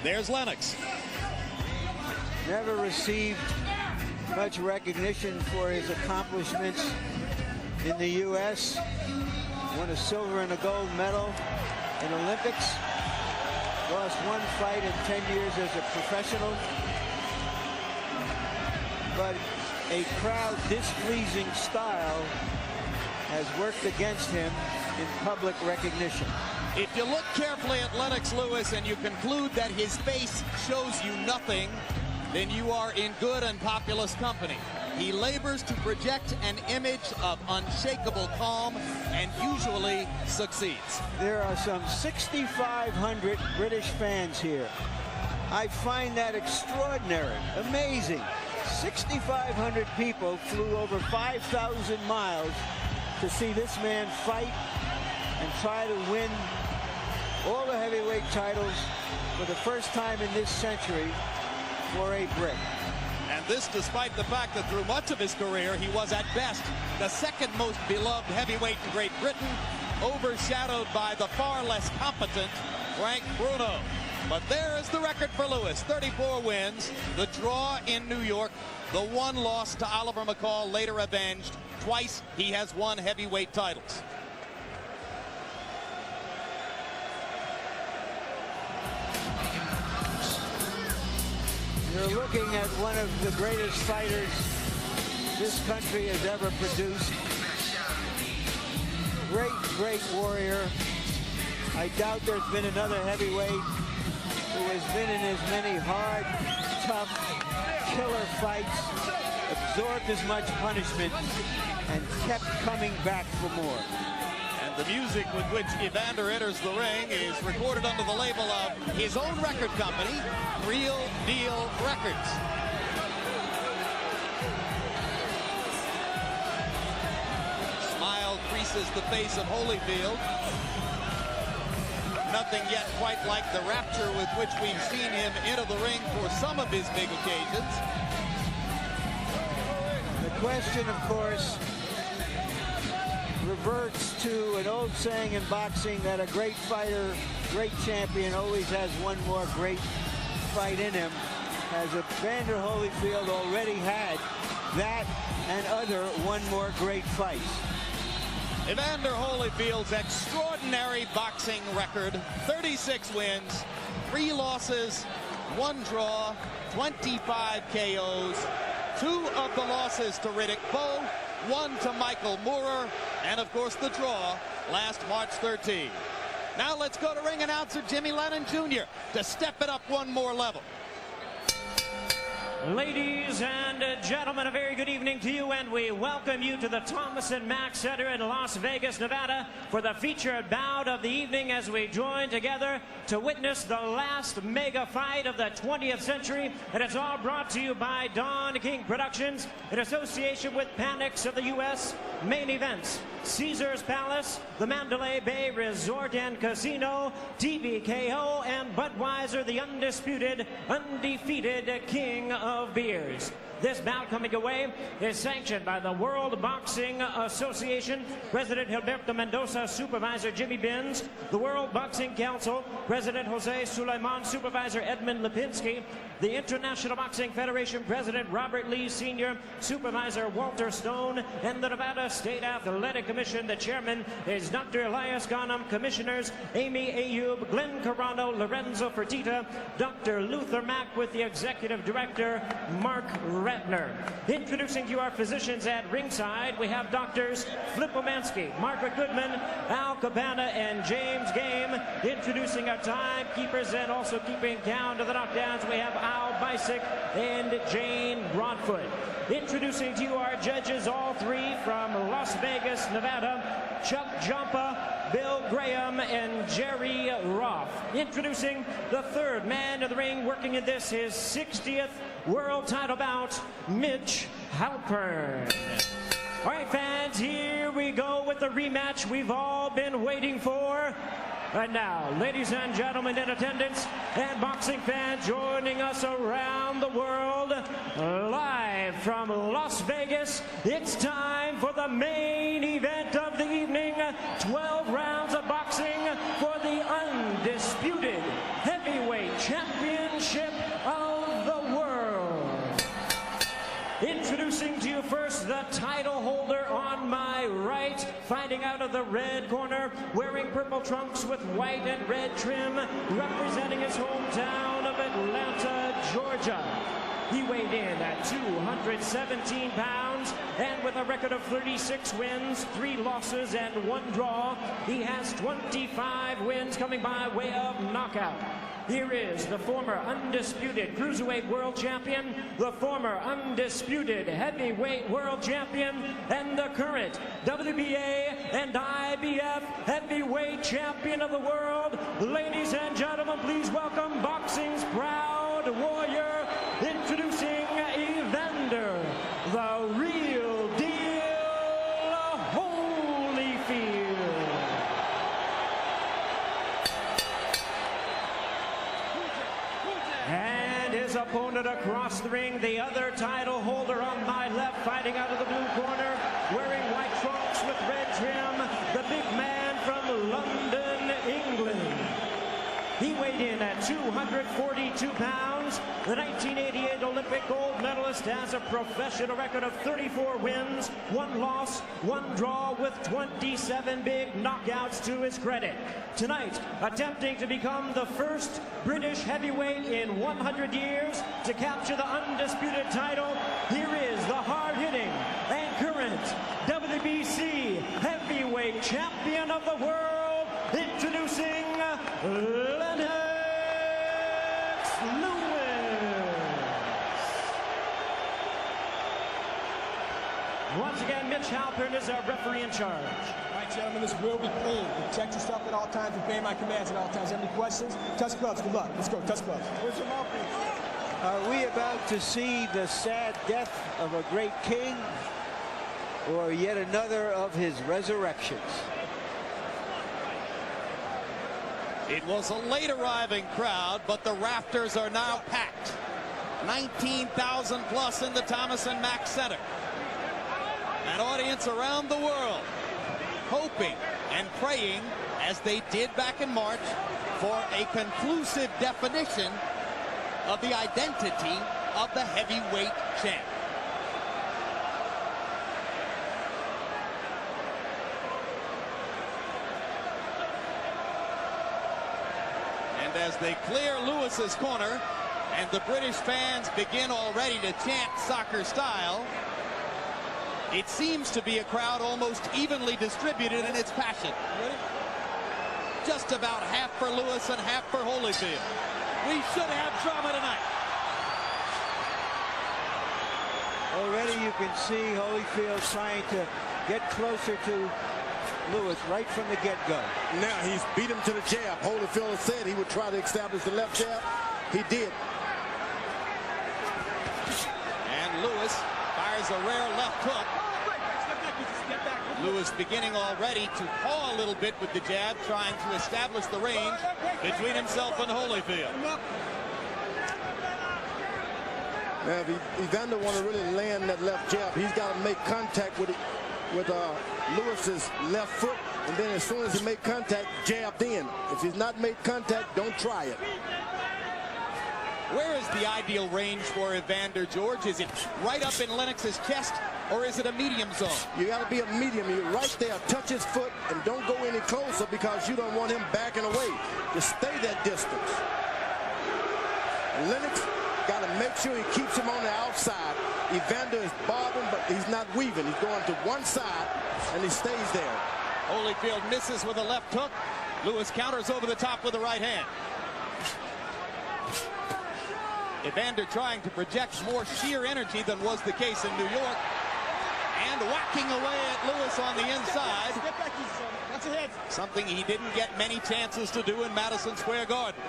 There's Lennox. Never received much recognition for his accomplishments in the U.S. Won a silver and a gold medal in Olympics. Lost one fight in 10 years as a professional. But a crowd displeasing style has worked against him in public recognition. If you look carefully at Lennox Lewis and you conclude that his face shows you nothing, then you are in good and populous company. He labors to project an image of unshakable calm and usually succeeds. There are some 6,500 British fans here. I find that extraordinary, amazing. 6,500 people flew over 5,000 miles to see this man fight and try to win all the heavyweight titles for the first time in this century for a Brit. And this despite the fact that through much of his career he was at best the second most beloved heavyweight in Great Britain, overshadowed by the far less competent Frank Bruno. But there is the record for Lewis: 34 wins, the draw in New York, the one loss to Oliver McCall, later avenged. Twice he has won heavyweight titles. You're looking at one of the greatest fighters this country has ever produced. Great, great warrior. I doubt there's been another heavyweight who has been in as many hard, tough, killer fights, absorbed as much punishment, and kept coming back for more. And the music with which Evander enters the ring is recorded under the label of his own record company, Real Deal Records. Smile creases the face of Holyfield. Nothing yet quite like the rapture with which we've seen him enter the ring for some of his big occasions. The question, of course, reverts to an old saying in boxing that a great fighter, great champion, always has one more great fight in him. Has Evander Holyfield already had that and other one more great fights? Evander Holyfield's extraordinary boxing record: 36 wins, 3 losses, 1 draw, 25 KOs. 2 of the losses to Riddick Bowe, 1 to Michael Moorer, and of course the draw last March 13. Now let's go to ring announcer Jimmy Lennon Jr. to step it up one more level. Ladies and gentlemen, a very good evening to you, and we welcome you to the Thomas & Mack Center in Las Vegas, Nevada, for the featured bout of the evening as we join together to witness the last mega fight of the 20th century. And it's all brought to you by Don King Productions in association with Panics of the U.S., Main Events, Caesars Palace, the Mandalay Bay Resort and Casino, TVKO, and Budweiser, the undisputed, undefeated king of beers. This bout coming away is sanctioned by the World Boxing Association, President Gilberto Mendoza, Supervisor Jimmy Benz, the World Boxing Council, President Jose Sulaiman, Supervisor Edmund Lipinski, the International Boxing Federation, President Robert Lee Sr., Supervisor Walter Stone, and the Nevada State Athletic Commission. The chairman is Dr. Elias Ghanem, commissioners Amy Ayub, Glenn Carano, Lorenzo Fertitta, Dr. Luther Mack, with the executive director Mark Ratner. Introducing to you our physicians at ringside, we have doctors Flip Omansky, Margaret Goodman, Al Cabana, and James Game. Introducing our timekeepers and also keeping count of the knockdowns, we have Al Bisick and Jane Broadfoot. Introducing to you our judges, all 3 from Las Vegas, Nevada, Chuck Jumpa, Bill Graham, and Jerry Roth. Introducing the 3rd man of the ring, working in this his 60th world title bout, Mitch Halpern. All right, fans, here we go with the rematch we've all been waiting for. And now, ladies and gentlemen in attendance and boxing fans joining us around the world, live from Las Vegas, it's time for the main event of the evening. 12 rounds of boxing for the undisputed heavyweight champion Fighting out of the red corner, wearing purple trunks with white and red trim, representing his hometown of Atlanta, Georgia. He weighed in at 217 pounds, and with a record of 36 wins, 3 losses, and 1 draw, he has 25 wins coming by way of knockout. Here is the former undisputed cruiserweight world champion, the former undisputed heavyweight world champion, and the current WBA and IBF heavyweight champion of the world. Ladies and gentlemen, please welcome boxing's proud warrior, introducing Evander, the real deal, Holyfield. And his opponent across the ring, the other title holder on my left, fighting out of the blue corner, wearing white trunks with red trim, the big man from London, England. He weighed in at 242 pounds. The 1988 Olympic gold medalist has a professional record of 34 wins, 1 loss, 1 draw, with 27 big knockouts to his credit. Tonight, attempting to become the first British heavyweight in 100 years to capture the undisputed title, here is the hard-hitting and current WBC heavyweight champion of the world, introducing Lennox Lewis. Once again, Mitch Halpern is our referee in charge. All right, gentlemen, this will be clean. Protect yourself at all times. Obey my commands at all times. Have any questions? Touch gloves. Good luck. Let's go. Touch gloves. Where's your mouthpiece? Are we about to see the sad death of a great king, or yet another of his resurrections? It was a late arriving crowd, but the rafters are now packed. 19,000 plus in the Thomas and Mack Center. An audience around the world hoping and praying, as they did back in March, for a conclusive definition of the identity of the heavyweight champ. And as they clear Lewis's corner and the British fans begin already to chant soccer style, it seems to be a crowd almost evenly distributed in its passion. Just about half for Lewis and half for Holyfield. We should have drama tonight. Already you can see Holyfield trying to get closer to Lewis right from the get-go. Now he's beat him to the jab. Holyfield said he would try to establish the left jab. He did. And Lewis fires a rare left hook. Lewis beginning already to paw a little bit with the jab, trying to establish the range between himself and Holyfield. Now, if Evander want to really land that left jab, he's got to make contact with Lewis's left foot, and then as soon as he make contact, jabbed in. If he's not made contact, don't try it. Where is the ideal range for Evander, George? Is it right up in Lennox's chest, or is it a medium zone? You got to be a medium. You're right there. Touch his foot and don't go any closer because you don't want him backing away. Just stay that distance. Lennox got to make sure he keeps him on the outside. Evander is bobbing, but he's not weaving. He's going to one side, and he stays there. Holyfield misses with a left hook. Lewis counters over the top with the right hand. Evander trying to project more sheer energy than was the case in New York. And whacking away at Lewis on the inside. Something he didn't get many chances to do in Madison Square Garden.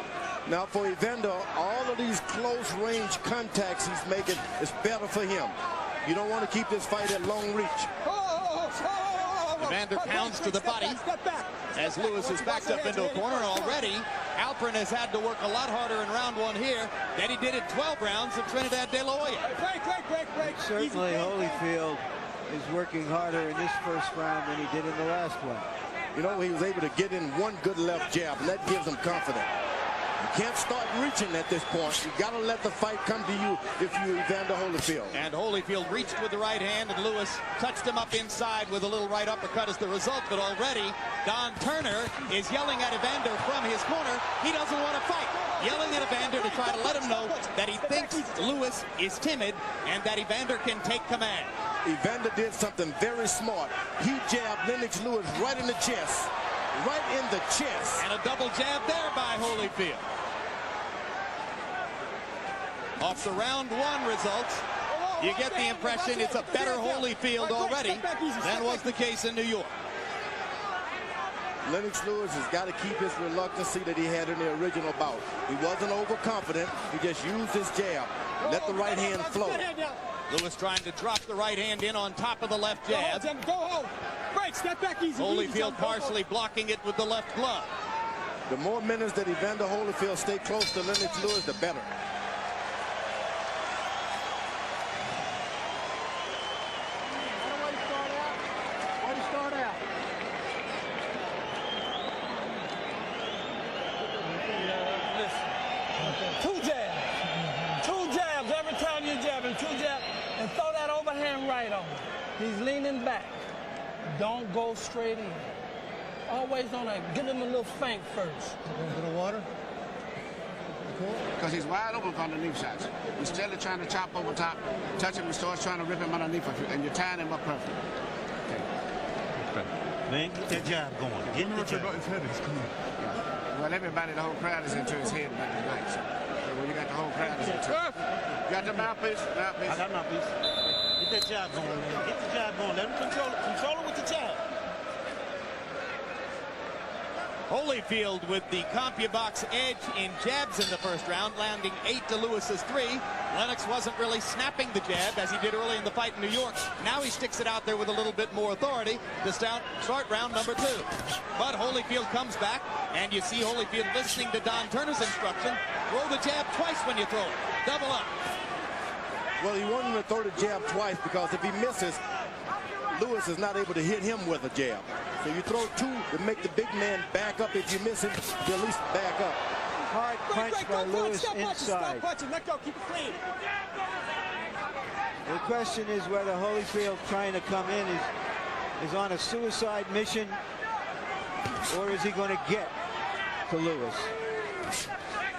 Now for Evander, all of these close range contacts he's making is better for him. You don't want to keep this fight at long reach. Evander pounds to the body as Lewis is backed up into a corner already. Halpern has had to work a lot harder in round 1 here than he did in 12 rounds at Trinidad De La Hoya. Certainly Holyfield is working harder in this first round than he did in the last one. You know, he was able to get in one good left jab, and that gives him confidence. You can't start reaching at this point. You got to let the fight come to you if you're Evander Holyfield. And Holyfield reached with the right hand, and Lewis touched him up inside with a little right uppercut as the result. But already, Don Turner is yelling at Evander from his corner. He doesn't want to fight. Yelling at Evander to try to let him know that he thinks Lewis is timid and that Evander can take command. Evander did something very smart. He jabbed Lennox Lewis right in the chest. Right in the chest. And a double jab there by Holyfield. Off the round one results, you get the impression it's a better Holyfield already than was the case in New York. Lennox Lewis has got to keep his reluctancy that he had in the original bout. He wasn't overconfident. He just used his jab. Let the right hand flow. Lewis trying to drop the right hand in on top of the left jab. Go home. Break, step back easy. Holyfield partially blocking it with the left glove. The more minutes that Evander Holyfield stay close to Lennox Lewis, the better. Why do you start out? Two jabs every time you jab him. Two jabs, and throw that overhand right on him. He's leaning back. Don't go straight in. Always on that. Give him a little feint first. A bit of water. Because he's wide open for underneath shots. Instead of trying to chop over top, touch him and starts trying to rip him underneath, and you're tying him up perfect. Okay. Man, get that jab going. Get the jab. Well, everybody, the whole crowd is into his head about tonight. So, well, you got the whole crowd is into it. You got the mouthpiece? I got mouthpiece. Get that jab going, man. Get the jab going. Let him control it. Control it with the jab. Holyfield with the CompuBox edge in jabs in the first round, landing 8 to Lewis's 3. Lennox wasn't really snapping the jab as he did early in the fight in New York. Now he sticks it out there with a little bit more authority to start round number 2. But Holyfield comes back, and you see Holyfield listening to Don Turner's instruction. Throw the jab twice when you throw it. Double up. Well, he wanted him to throw the jab twice because if he misses, Lewis is not able to hit him with a jab. So you throw 2 to make the big man back up. If you miss him, you at least back up. Hard punch by Lewis inside. Stop punching. Let go. Keep it clean. The question is whether Holyfield trying to come in is on a suicide mission, or is he going to get to Lewis?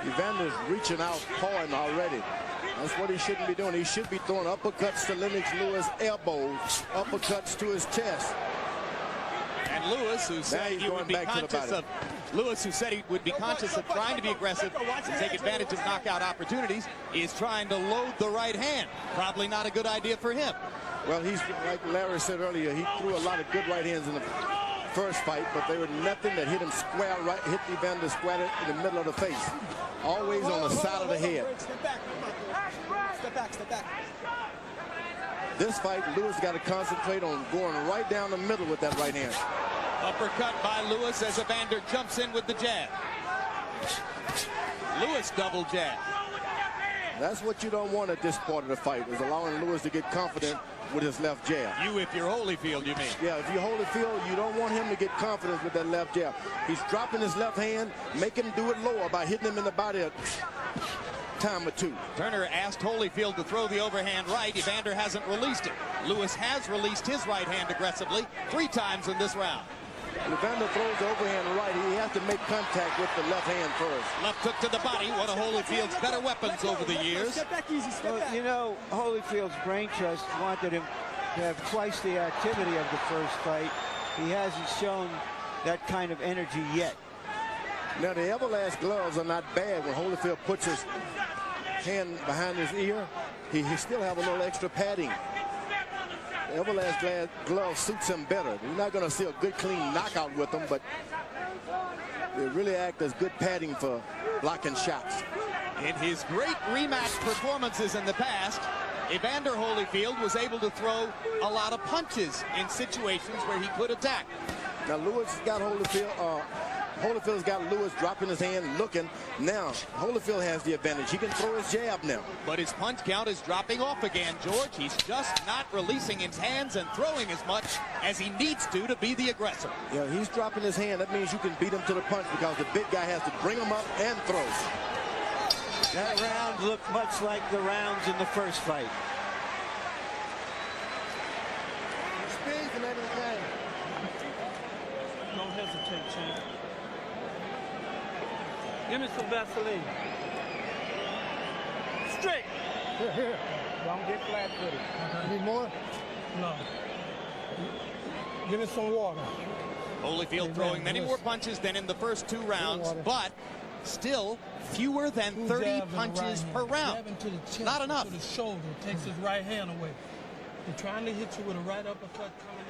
Evander's reaching out, pawing already. That's what he shouldn't be doing. He should be throwing uppercuts to Lennox Lewis, elbows, uppercuts to his chest. And Lewis, who said he would be conscious of trying to be aggressive and take advantage of knockout opportunities, is trying to load the right hand. Probably not a good idea for him. Well, he's like Larry said earlier, he threw a lot of good right hands in the first fight, but they were nothing that hit him square right, hit Evander square in the middle of the face. Always on the side of the head. Step back. Step back. Step back. This fight, Lewis got to concentrate on going right down the middle with that right hand. Uppercut by Lewis as Evander jumps in with the jab. Lewis double jab. That's what you don't want at this part of the fight, is allowing Lewis to get confident with his left jab. You, if you're Holyfield, you mean? Yeah, if you're Holyfield, you don't want him to get confidence with that left jab. He's dropping his left hand, making him do it lower by hitting him in the body a time or 2. Turner asked Holyfield to throw the overhand right. Evander hasn't released it. Lewis has released his right hand aggressively 3 times in this round. Evander throws the overhand right. He has to make contact with the left hand first. Left hook to the body, one of Holyfield's better weapons over the years. Step back easy. Step back. You know, Holyfield's brain trust wanted him to have twice the activity of the first fight. He hasn't shown that kind of energy yet. Now, the Everlast gloves are not bad. When Holyfield puts his hand behind his ear, he still have a little extra padding. The Everlast glove suits him better. You're not going to see a good, clean knockout with them, but they really act as good padding for blocking shots. In his great rematch performances in the past, Evander Holyfield was able to throw a lot of punches in situations where he could attack. Now, Lewis got Holyfield, Holyfield's got Lewis dropping his hand, looking. Now, Holyfield has the advantage. He can throw his jab now. But his punch count is dropping off again, George. He's just not releasing his hands and throwing as much as he needs to be the aggressor. Yeah, he's dropping his hand. That means you can beat him to the punch because the big guy has to bring him up and throw. That round looked much like the rounds in the first fight. Speed and everything. Don't hesitate, champ. Give me some Vaseline. Straight. Here. Don't get flat-footed. Need more? No. Give me some water. Holyfield throwing many more punches than in the first 2 rounds, but still fewer than 30 punches per round. To the chest, not enough. To the shoulder, takes his right hand away. They're trying to hit you with a right uppercut coming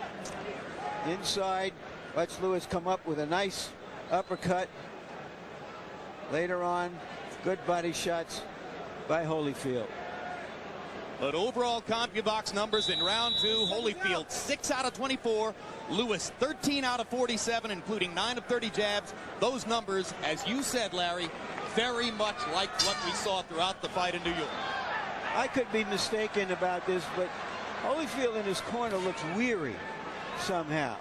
in. Inside, watch Lewis come up with a nice uppercut. Later on, good body shots by Holyfield. But overall CompuBox numbers in round 2, Holyfield 6 out of 24, Lewis 13 out of 47, including 9 of 30 jabs. Those numbers, as you said, Larry, very much like what we saw throughout the fight in New York. I could be mistaken about this, but Holyfield in his corner looks weary somehow.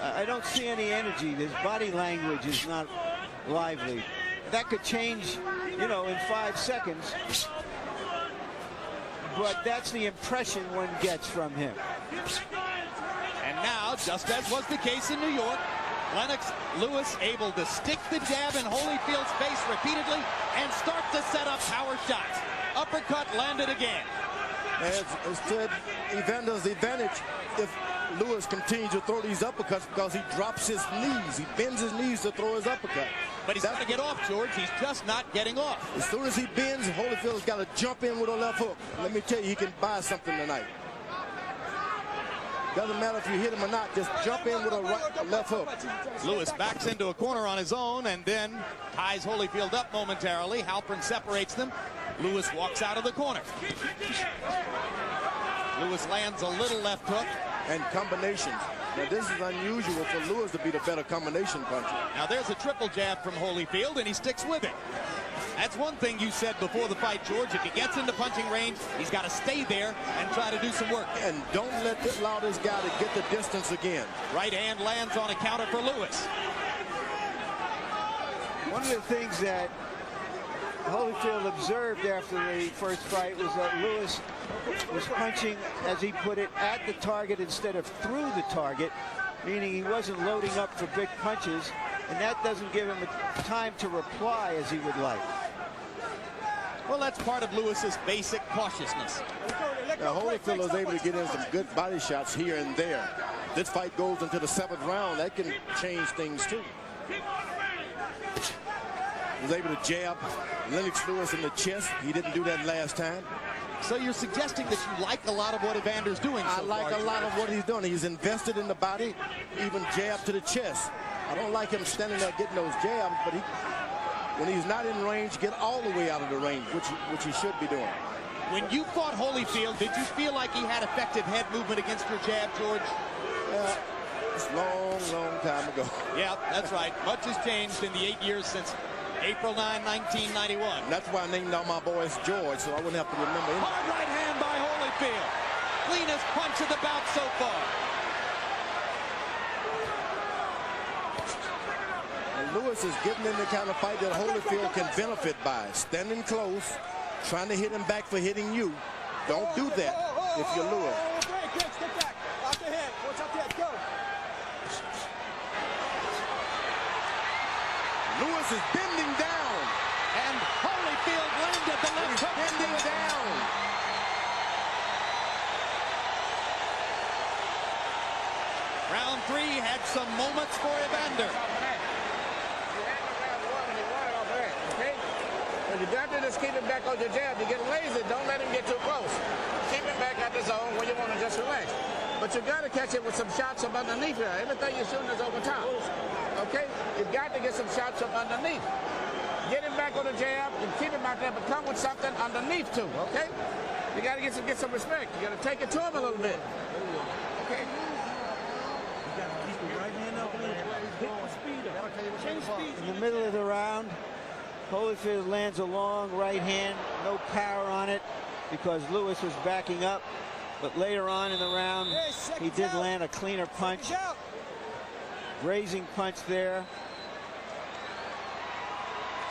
I don't see any energy. His body language is not lively. That could change, you know, in 5 seconds. But that's the impression one gets from him. And now, just as was the case in New York, Lennox Lewis able to stick the jab in Holyfield's face repeatedly and start to set up power shots. Uppercut landed again. As said, Evander's advantage if Lewis continues to throw these uppercuts because he drops his knees. He bends his knees to throw his uppercut. But he's got to get off, George. He's just not getting off. As soon as he bends, Holyfield's got to jump in with a left hook. Let me tell you, he can buy something tonight. Doesn't matter if you hit him or not, just jump in with a left hook. Lewis backs into a corner on his own and then ties Holyfield up momentarily. Halpern separates them. Lewis walks out of the corner. Lewis lands a little left hook. And combinations. Now this is unusual for Lewis to be the better combination puncher. Now there's a triple jab from Holyfield and he sticks with it. That's one thing you said before the fight, George. If he gets into punching range, he's got to stay there and try to do some work. And don't allow this guy to get the distance again. Right hand lands on a counter for Lewis. One of the things that Holyfield observed after the first fight was that Lewis was punching, as he put it, at the target instead of through the target, meaning he wasn't loading up for big punches, and that doesn't give him time to reply as he would like. Well, that's part of Lewis's basic cautiousness. Now, Holyfield was able to get in some good body shots here and there. This fight goes into the 7th round. That can change things, too. He was able to jab Lennox Lewis in the chest. He didn't do that last time. So you're suggesting that you like a lot of what Evander's doing so I like a lot of what he's doing. He's invested in the body, even jab to the chest. I don't like him standing there getting those jabs, but when he's not in range, get all the way out of the range, which he should be doing. When you fought Holyfield, did you feel like he had effective head movement against your jab, George? It's a long time ago. Yeah, that's right. Much has changed in the 8 years since April 9, 1991. That's why I named all my boys George, so I wouldn't have to remember him. Hard right hand by Holyfield. Cleanest punch of the bout so far. And Lewis is getting in the kind of fight that Holyfield can benefit by. Standing close, trying to hit him back for hitting you. Don't do that if you're Lewis. Step back. Off the head. Watch out the head. Go. Lewis is bending down. And Holyfield landed the left hook. Bending down. Round 3 had some moments for Evander. You got to just keep him back on your jab. You get lazy, don't let him get too close. Keep him back at the zone where you want to just relax. But you got to catch it with some shots from underneath here. Everything you're shooting is over top. Okay? You got to get some shots from underneath. Get him back on the jab and keep him out there, but come with something underneath too. Okay? You got to get some respect. You got to take it to him a little bit. Okay? You got to keep your right hand up a little bit. Hit the speed up. In the middle of the round, Holyfield lands a long right hand, no power on it because Lewis was backing up. But later on in the round, he did land a cleaner punch. Grazing punch there.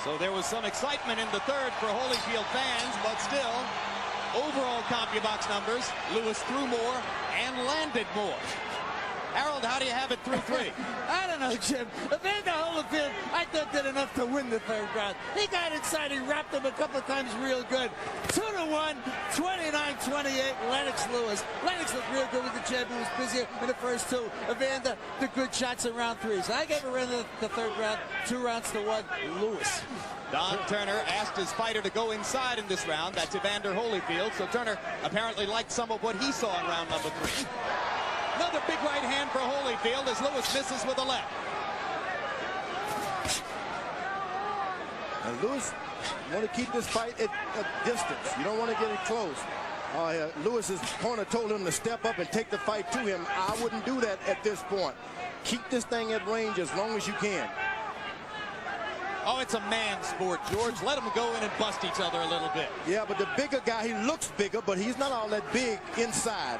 So there was some excitement in the third for Holyfield fans, but still, overall CompuBox numbers, Lewis threw more and landed more. Harold, how do you have it through three? I don't know, Jim. Evander Holyfield, I thought did enough to win the third round. He got inside, he wrapped him a couple of times real good. 2-1, 29-28, Lennox Lewis. Lennox looked real good with the jab. He was busier in the first two. Evander, the good shots in round three. So I gave Evander the third round, 2-1, Lewis. Don Turner asked his fighter to go inside in this round. That's Evander Holyfield. So Turner apparently liked some of what he saw in round number three. Another big right hand for Holyfield as Lewis misses with a left. And Lewis want to keep this fight at distance. You don't want to get it close. Lewis's corner told him to step up and take the fight to him. I wouldn't do that at this point. Keep this thing at range as long as you can. Oh, it's a man sport, George. Let them go in and bust each other a little bit. Yeah, but the bigger guy, he looks bigger, but he's not all that big inside.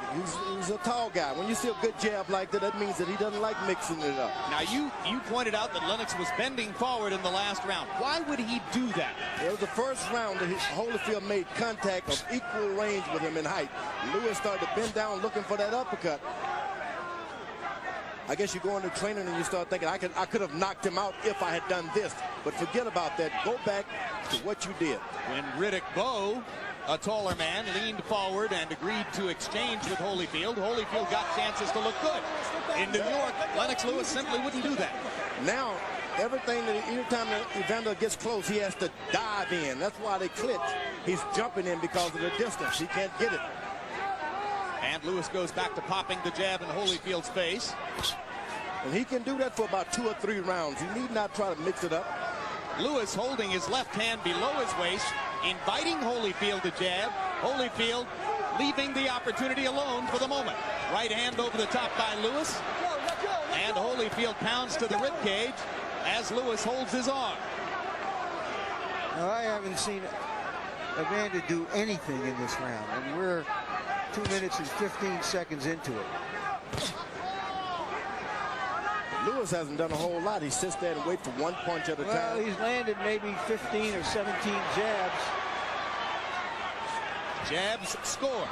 He's a tall guy. When you see a good jab like that, that means that he doesn't like mixing it up. Now, you pointed out that Lennox was bending forward in the last round. Why would he do that? It was the first round that Holyfield made contact of equal range with him in height. Lewis started to bend down looking for that uppercut. I guess you go into training and you start thinking, I could have knocked him out if I had done this. But forget about that. Go back to what you did. When Riddick Bowe, a taller man, leaned forward and agreed to exchange with Holyfield, Holyfield got chances to look good. In New York, Lennox Lewis simply wouldn't do that. Now, everything that anytime that Evander gets close, he has to dive in. That's why they clinch. He's jumping in because of the distance. He can't get it. And Lewis goes back to popping the jab in Holyfield's face. And he can do that for about 2 or 3 rounds. You need not try to mix it up. Lewis holding his left hand below his waist, inviting Holyfield to jab. Holyfield leaving the opportunity alone for the moment. Right hand over the top by Lewis. And Holyfield pounds to the ribcage as Lewis holds his arm. Now, I haven't seen Evander do anything in this round, and we're 2 minutes and 15 seconds into it. Lewis hasn't done a whole lot. He sits there and waits for one punch at a time. Well, he's landed maybe 15 or 17 jabs. Jabs score.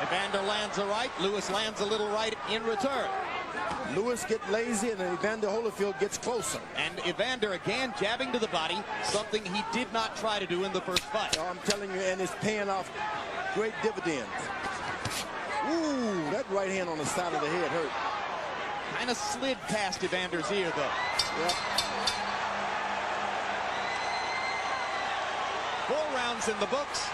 Evander lands a right. Lewis lands a little right in return. Lewis gets lazy and Evander Holyfield gets closer. And Evander again jabbing to the body, something he did not try to do in the first fight. I'm telling you, and it's paying off great dividends. Ooh, that right hand on the side of the head hurt. Kind of slid past Evander's ear, though. Yep. 4 rounds in the books.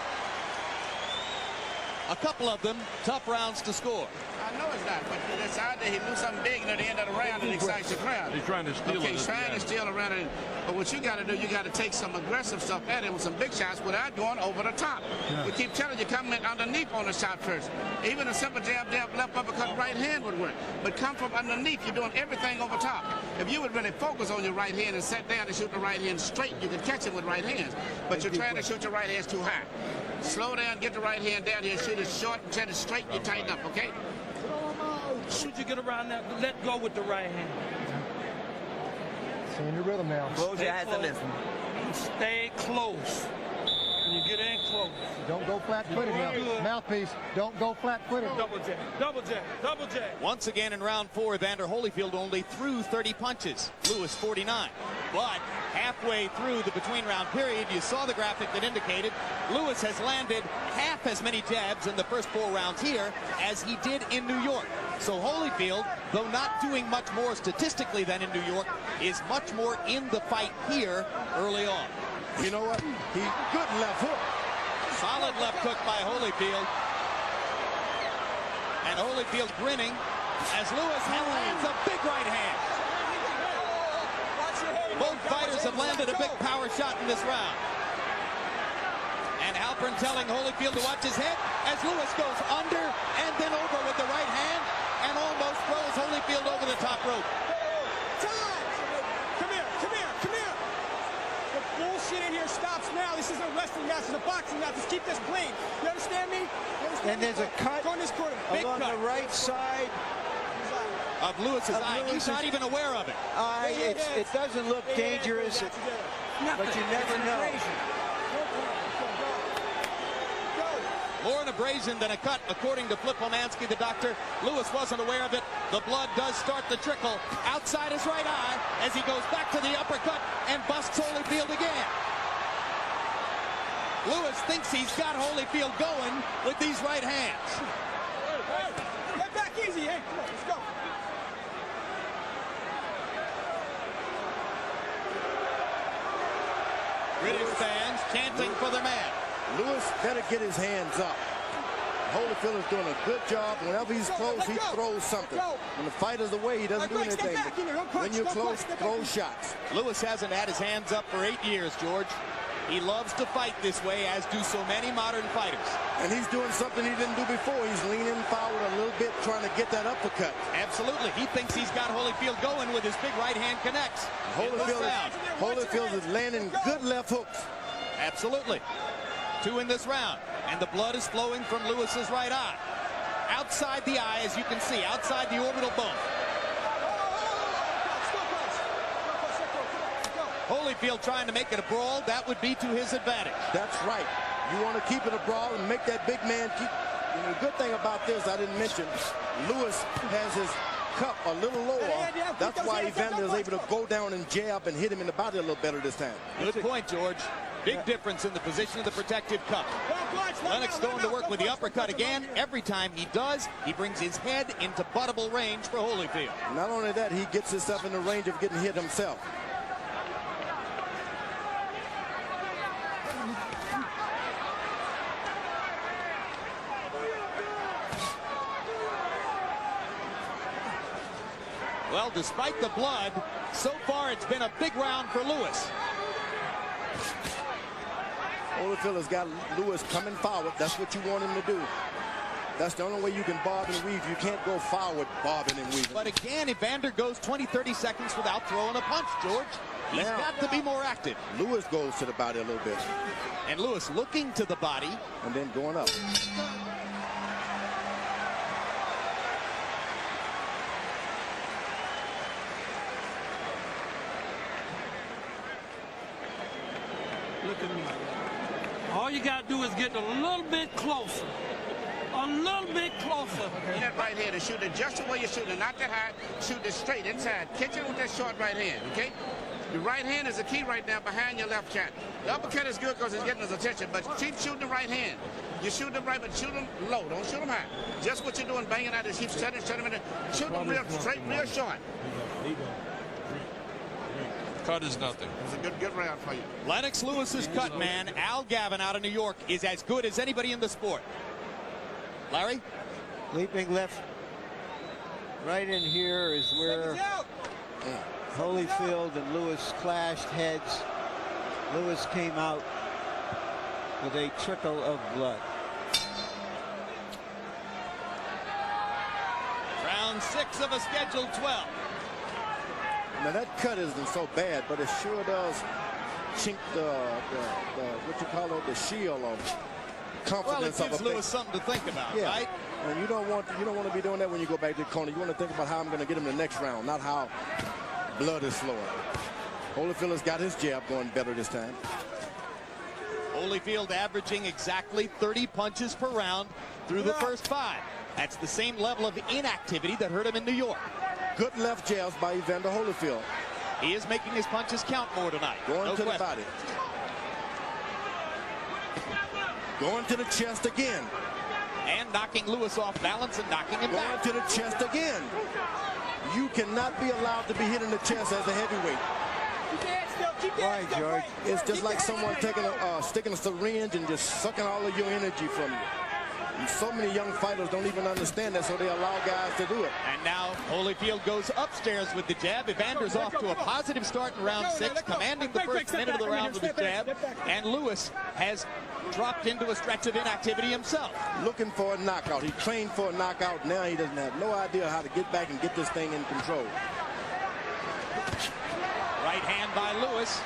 A couple of them tough rounds to score. I know it's not, but it's out there. He do something big near the end of the round and excites the crowd. He's trying to steal it. He's trying to steal around it. But what you got to do, you got to take some aggressive stuff at him with some big shots without going over the top. Yeah. We keep telling you, come in underneath on the shot first. Even a simple jab, left uppercut, right hand would work. But come from underneath. You're doing everything over top. If you would really focus on your right hand and sit down and shoot the right hand straight, you can catch him with right hands. But you're trying to shoot your right hands too high. Slow down, get the right hand down here, shoot it short, and set it straight, you tighten up, okay? As soon as you get around that, let go with the right hand. Seeing your rhythm now. Close your eyes and listen. Stay close. When you get in close. Don't go flat-footed now. Mouthpiece, don't go flat-footed. Double jab, double jab, double jab. Once again in round 4, Evander Holyfield only threw 30 punches. Lewis 49. But halfway through the between-round period, you saw the graphic that indicated Lewis has landed half as many jabs in the first 4 rounds here as he did in New York. So Holyfield, though not doing much more statistically than in New York, is much more in the fight here early on. You know what? Good left hook. Solid left hook by Holyfield. And Holyfield grinning as Lewis lands a big right hand. Both fighters have landed a big power shot in this round. And Halpern telling Holyfield to watch his head as Lewis goes under and then over with the right hand and almost throws Holyfield over the top rope. Come here. The bullshit in here stops now. This isn't a wrestling match, it's a boxing match. Just keep this clean. You understand me? And there's a cut Go in this corner. Big along cut. the right side Of Lewis's eye. He's not even aware of it. It doesn't look dangerous, but you never know. More an abrasion than a cut, according to Flip Pomansky, the doctor. Lewis wasn't aware of it. The blood does start to trickle outside his right eye as he goes back to the uppercut and busts Holyfield again. Lewis thinks he's got Holyfield going with these right hands. Get back easy, hey. Come on, let's go. British fans chanting for their man. Lewis better get his hands up. Holyfield is doing a good job. Whenever he's close, he throws something. When the fight is away, he doesn't do anything. When you're close, throw shots. Lewis hasn't had his hands up for 8 years, George. He loves to fight this way, as do so many modern fighters. And he's doing something he didn't do before. He's leaning forward a little bit, trying to get that uppercut. Absolutely. He thinks he's got Holyfield going with his big right hand connects. Holyfield is landing good left hooks. Absolutely. 2 in this round. And the blood is flowing from Lewis's right eye. Outside the eye, as you can see, outside the orbital bone. Holyfield trying to make it a brawl. That would be to his advantage. That's right. You want to keep it a brawl and make that big man keep. And the good thing about this, I didn't mention, Lewis has his cup a little lower. That's why Evander is able to go down and jab and hit him in the body a little better this time. Good point, George. Big difference in the position of the protective cup. Lennox going to work with the uppercut again. Every time he does, he brings his head into buttable range for Holyfield. Not only that, he gets himself in the range of getting hit himself. Well, despite the blood, so far it's been a big round for Lewis. Holyfield has got Lewis coming forward. That's what you want him to do. That's the only way you can bob and weave. You can't go forward bobbing and weaving. But again, Evander goes 20-30 seconds without throwing a punch, George. He's got to be more active. Lewis goes to the body a little bit. And Lewis looking to the body. And then going up. Look at me. All you got to do is get a little bit closer. A little bit closer. That right hand to shoot it just the way you're shooting, not that high. Shoot it straight inside. Catch it with that short right hand, okay? The right hand is the key right now behind your left shot. The uppercut is good because it's getting his attention, but keep shooting the right hand. You shoot them right, but shoot them low. Don't shoot them high. Just what you're doing, banging out. Just keep setting them in there. Shoot them real straight, real short. Cut is nothing. It's a good round for you. Lennox Lewis's cut man, Al Gavin out of New York, is as good as anybody in the sport. Larry? Leaping left. Right in here is where Holyfield and Lewis clashed heads. Lewis came out with a trickle of blood. Round 6 of a scheduled 12. Now that cut isn't so bad, but it sure does chink the what you call it, the shield of confidence. Well, it gives of a Lewis something to think about, right? And you don't want to be doing that when you go back to the corner. You want to think about how I'm going to get him the next round, not how blood is flowing. Holyfield has got his jab going better this time. Holyfield averaging exactly 30 punches per round through the first 5. That's the same level of inactivity that hurt him in New York. Good left jabs by Evander Holyfield. He is making his punches count more tonight. Going to the body. Going to the chest again. And knocking Lewis off balance and knocking him back. Going to the chest again. You cannot be allowed to be hit in the chest as a heavyweight. Why, George? It's just like someone taking sticking a syringe and just sucking all of your energy from you. And so many young fighters don't even understand that, so they allow guys to do it. And now Holyfield goes upstairs with the jab. Evander's off to a positive start in round 6, commanding the first minute of the round with the jab. And Lewis has dropped into a stretch of inactivity himself. Looking for a knockout. He trained for a knockout. Now he doesn't have no idea how to get back and get this thing in control. Right hand by Lewis.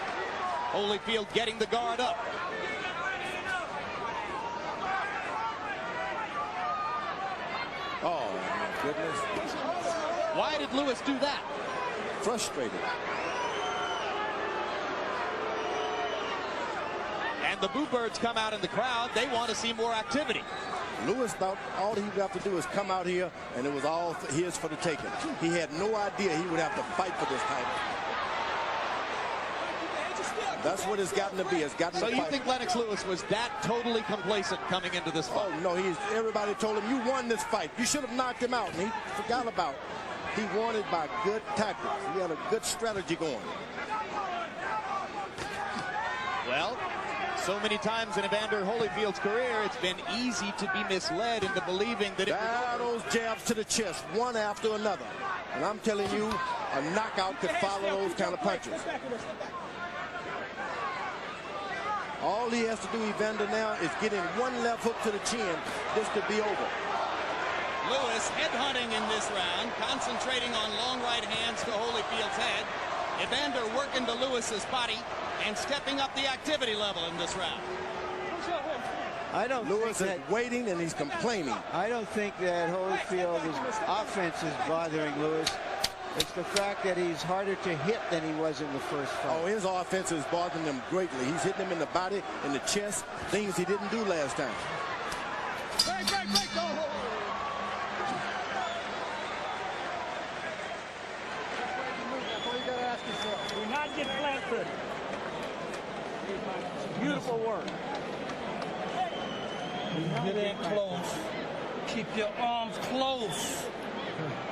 Holyfield getting the guard up. Oh, my goodness. Why did Lewis do that? Frustrated. And the Boo Birds come out in the crowd. They want to see more activity. Lewis thought all he would have to do is come out here, and it was all his for the taking. He had no idea he would have to fight for this title. That's what it's gotten to be. It's gotten so to you fight. think Lennox Lewis was that totally complacent coming into this fight? Oh, no. Everybody told him, you won this fight. You should have knocked him out, and he forgot about it. He won it by good tactics. He had a good strategy going. Well, so many times in Evander Holyfield's career, it's been easy to be misled into believing that those jabs to the chest, one after another. And I'm telling you, a knockout could follow those kind of punches. All he has to do, Evander, now is get in one left hook to the chin. This could be over. Lewis headhunting in this round, concentrating on long right hands to Holyfield's head. Evander working to Lewis's body and stepping up the activity level in this round. I don't Lewis think is waiting and he's complaining. I don't think that Holyfield's offense is bothering Lewis. It's the fact that he's harder to hit than he was in the first fight. Oh, his offense is bothering him greatly. He's hitting him in the body, in the chest, things he didn't do last time. Break, go. Do not get flat-footed. Beautiful work. Get in close. Keep your arms close.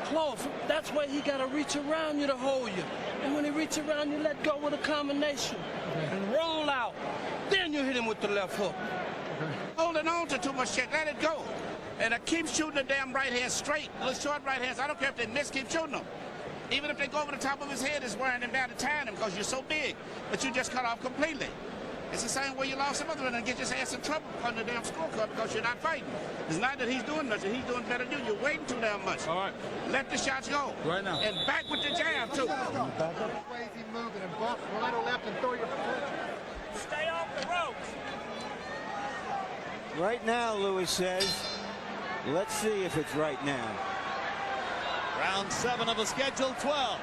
Close. That's why he got to reach around you to hold you. And when he reaches around you, let go with a combination. And roll out. Then you hit him with the left hook. Holding on to too much shit. Let it go. And keep shooting the damn right hand straight. Those short right hands. I don't care if they miss. Keep shooting them. Even if they go over the top of his head, it's wearing him down to tying him because you're so big. But you just cut off completely. It's the same way you lost some other one and get your ass in trouble on the damn scorecard because you're not fighting. It's not that he's doing nothing. He's doing better than you. You're waiting too damn much. All right. Let the shots go. Right now. And back with the jab, too. Crazy moving and bump right or left and throw your Stay off the ropes. Right now, Lewis says, let's see if it's right now. Round 7 of a scheduled 12.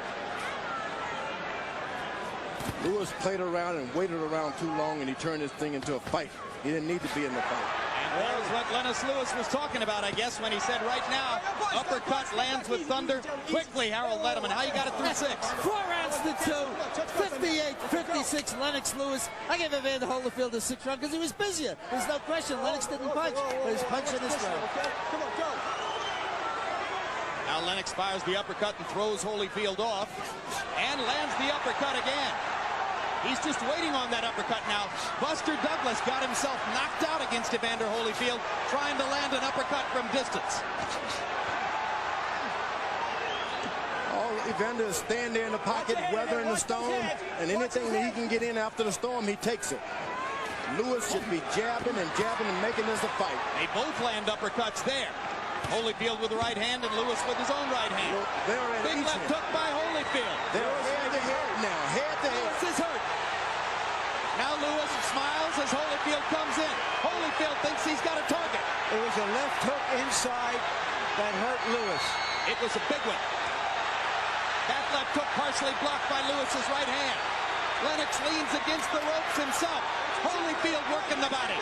Lewis played around and waited around too long, and he turned this thing into a fight. He didn't need to be in the fight. And there's what Lennox Lewis was talking about, I guess, when he said right now, uppercut lands with thunder. Quickly, Harold Letterman, how you got it through 6? 4 rounds to 2. 58-56, Lennox Lewis. I gave Evander Holyfield a 6th round because he was busier. There's no question. Lennox didn't punch, but he's punching this round. Come on, go. Now Lennox fires the uppercut and throws Holyfield off and lands the uppercut again. He's just waiting on that uppercut now. Buster Douglas got himself knocked out against Evander Holyfield, trying to land an uppercut from distance. All Evander is staying there in the pocket, weathering the storm, and anything that he can get in after the storm, he takes it. Lewis should be jabbing and making this a fight. They both land uppercuts there. Holyfield with the right hand and Lewis with his own right hand. Well, big left hook by Holyfield. They're head to head now, head to head. Lewis is hurt. Now Lewis smiles as Holyfield comes in. Holyfield thinks he's got a target. It was a left hook inside that hurt Lewis. It was a big one. That left hook partially blocked by Lewis's right hand. Lennox leans against the ropes himself. Holyfield working the body.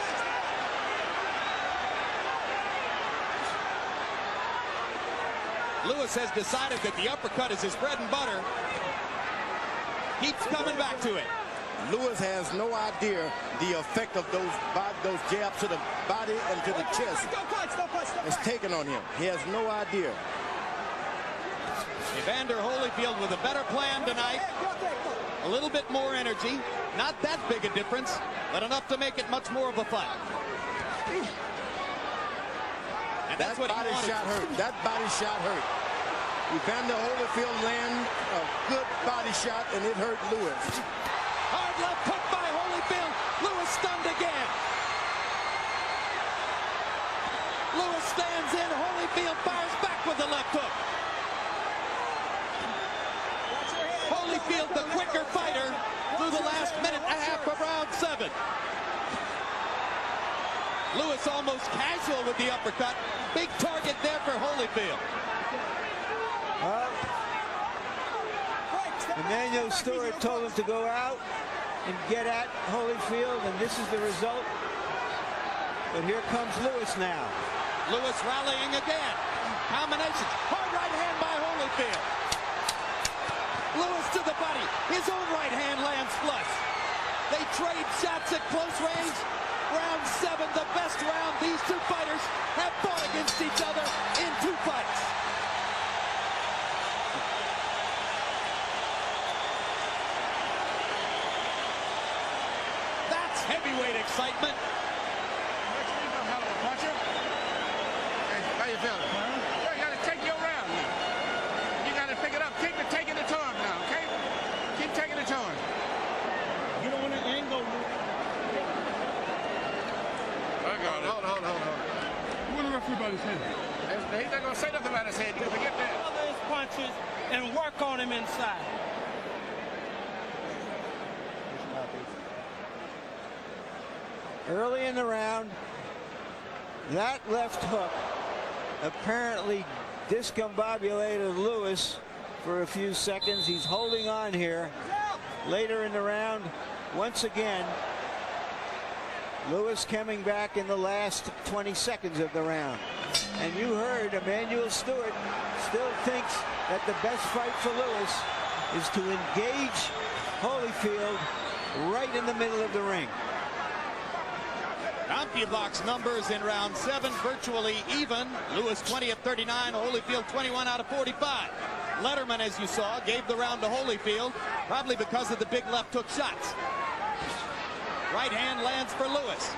Lewis has decided that the uppercut is his bread and butter. Keeps coming back to it. Lewis has no idea the effect of those jabs to the body and to the chest. It's taken on him. He has no idea. Evander Holyfield with a better plan tonight. A little bit more energy. Not that big a difference, but enough to make it much more of a fight. And that's what body shot hurt. That body shot hurt. Evander Holyfield landed a good body shot, and it hurt Lewis. Hard left hook by Holyfield. Lewis stunned again. Lewis stands in. Holyfield fires back with the left hook. Holyfield, the quicker fighter, through the last minute and a half of round 7. Lewis almost casual with the uppercut. Big target there for Holyfield. Emmanuel Stewart told him to go out and get at Holyfield, and this is the result. But here comes Lewis now. Lewis rallying again. Combinations. Hard right hand by Holyfield. Lewis to the body. His own right hand lands flush. They trade shots at close range. Round 7, the best round. These two fighters have fought against each other in 2 fights. That's heavyweight excitement. How you feeling? You got to take your round now. You got to pick it up. Keep taking the time now, okay? Keep taking the time. You don't want to angle. I got it. Hold on. What the referee about his head? He's not going to say nothing about his head. You forget that. Cover his punches and work on him inside. Early in the round, that left hook apparently discombobulated Lewis for a few seconds. He's holding on here. Later in the round, once again, Lewis coming back in the last 20 seconds of the round. And you heard Emmanuel Stewart still thinks that the best fight for Lewis is to engage Holyfield right in the middle of the ring. CompuBox numbers in round 7 virtually even. Lewis 20 of 39, Holyfield 21 out of 45. Letterman, as you saw, gave the round to Holyfield, probably because of the big left hook shots. Right hand lands for Lewis.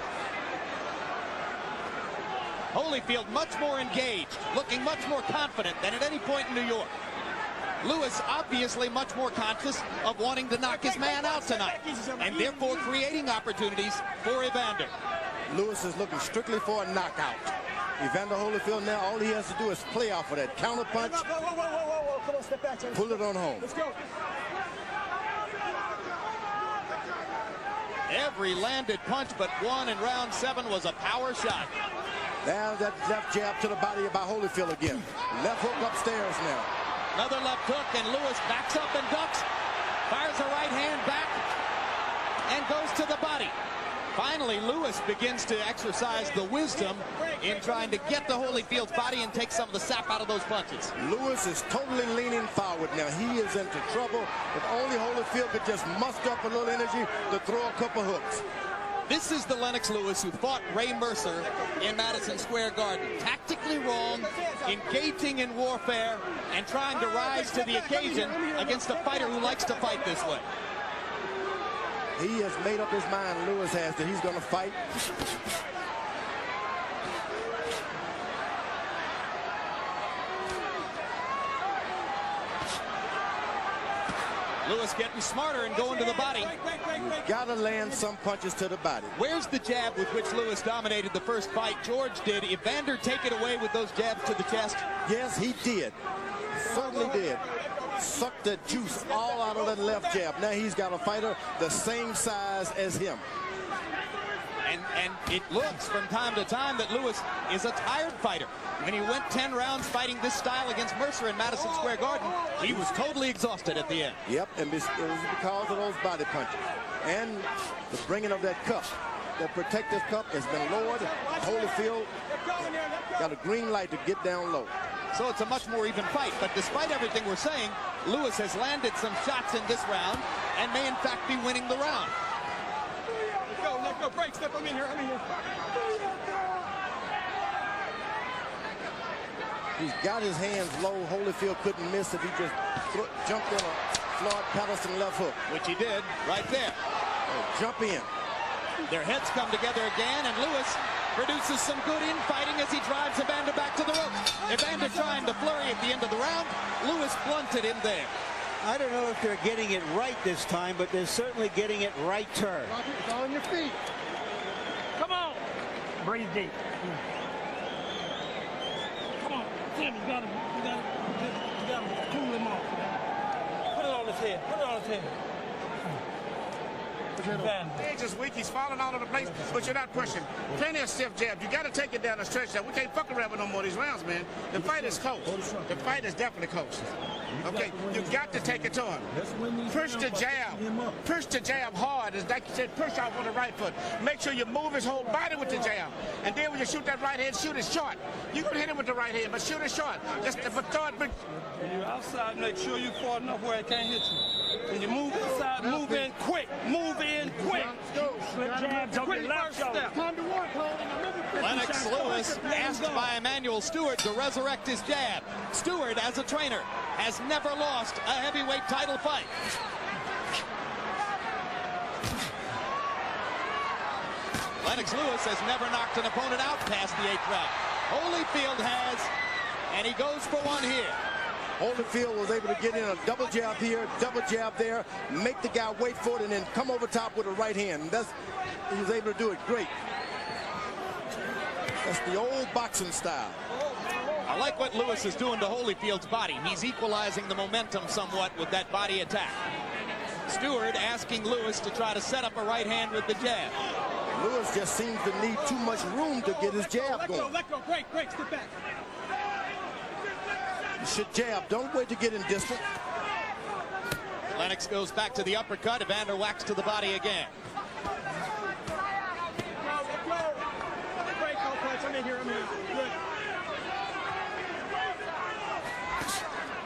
Holyfield much more engaged, looking much more confident than at any point in New York. Lewis obviously much more conscious of wanting to knock his man out tonight, and therefore creating opportunities for Evander. Lewis is looking strictly for a knockout. Evander Holyfield now, all he has to do is play off of that counter punch. Whoa. Come on, step back. Pull it on home. Let's go. Every landed punch but one in round 7 was a power shot. Now that left jab to the body by Holyfield again. Left hook upstairs now. Another left hook, and Lewis backs up and ducks. Fires a right hand back and goes to the body. Finally, Lewis begins to exercise the wisdom in trying to get to Holyfield's body and take some of the sap out of those punches. Lewis is totally leaning forward now. He is into trouble. If only Holyfield could just muster up a little energy to throw a couple hooks. This is the Lennox Lewis who fought Ray Mercer in Madison Square Garden. Tactically wrong, engaging in warfare, and trying to rise to the occasion against a fighter who likes to fight this way. He has made up his mind, Lewis has, that he's going to fight. Lewis getting smarter and going to the body. You've got to land some punches to the body. Where's the jab with which Lewis dominated the first fight? George did. Evander take it away with those jabs to the chest? Yes, he did. Certainly did. Sucked the juice all out of that left jab. Now he's got a fighter the same size as him. And it looks from time to time that Lewis is a tired fighter. When he went 10 rounds fighting this style against Mercer in Madison Square Garden, he was totally exhausted at the end. Yep, and it was because of those body punches. And the bringing of that cup. That protective cup has been lowered. Holyfield got a green light to get down low. So it's a much more even fight. But despite everything we're saying, Lewis has landed some shots in this round and may in fact be winning the round. Let's go. Break. Step. I'm in here. He's got his hands low. Holyfield couldn't miss if he just jumped in a Floyd Patterson left hook. Which he did right there. Jump in. Their heads come together again, and Lewis produces some good infighting as he drives Evander back to the ropes. Evander trying to flurry at the end of the round. Lewis blunted him there. I don't know if they're getting it right this time, but they're certainly getting it right-ter. It's on your feet. Come on. Breathe deep. Tim, you gotta cool him off. Put it on his head. Put it on his head. Edge is weak. He's falling all over the place, but you're not pushing. Plenty of stiff jabs. You got to take it down the stretch. Now we can't fuck around with no more of these rounds, man. The fight is close. The fight is definitely close. Okay, you got to take it to him. Push the jab. Push the jab hard. It's like you said, push out with the right foot. Make sure you move his whole body with the jab. And then when you shoot that right hand, shoot it short. You can hit him with the right hand, but shoot it short. Just if a thought, but when you're outside, make sure you're far enough where it can't hit you. When you move inside, move in quick. Move in quick. Slip jabs on the left shoulder. Time to work, Holding. Lennox Lewis asked by Emmanuel Stewart to resurrect his jab. Stewart, as a trainer, has never lost a heavyweight title fight. Lennox Lewis has never knocked an opponent out past the 8th round. Holyfield has, and he goes for one here. Holyfield was able to get in a double jab here, double jab there, make the guy wait for it, and then come over top with a right hand. He was able to do it great. That's the old boxing style. I like what Lewis is doing to Holyfield's body. He's equalizing the momentum somewhat with that body attack. Stewart asking Lewis to try to set up a right hand with the jab. Lewis just seems to need too much room to get his jab going. Let go, break, step back. You should jab. Don't wait to get in distance. Lennox goes back to the uppercut. Evander whacks to the body again. Break, no punch. I'm in here. Good.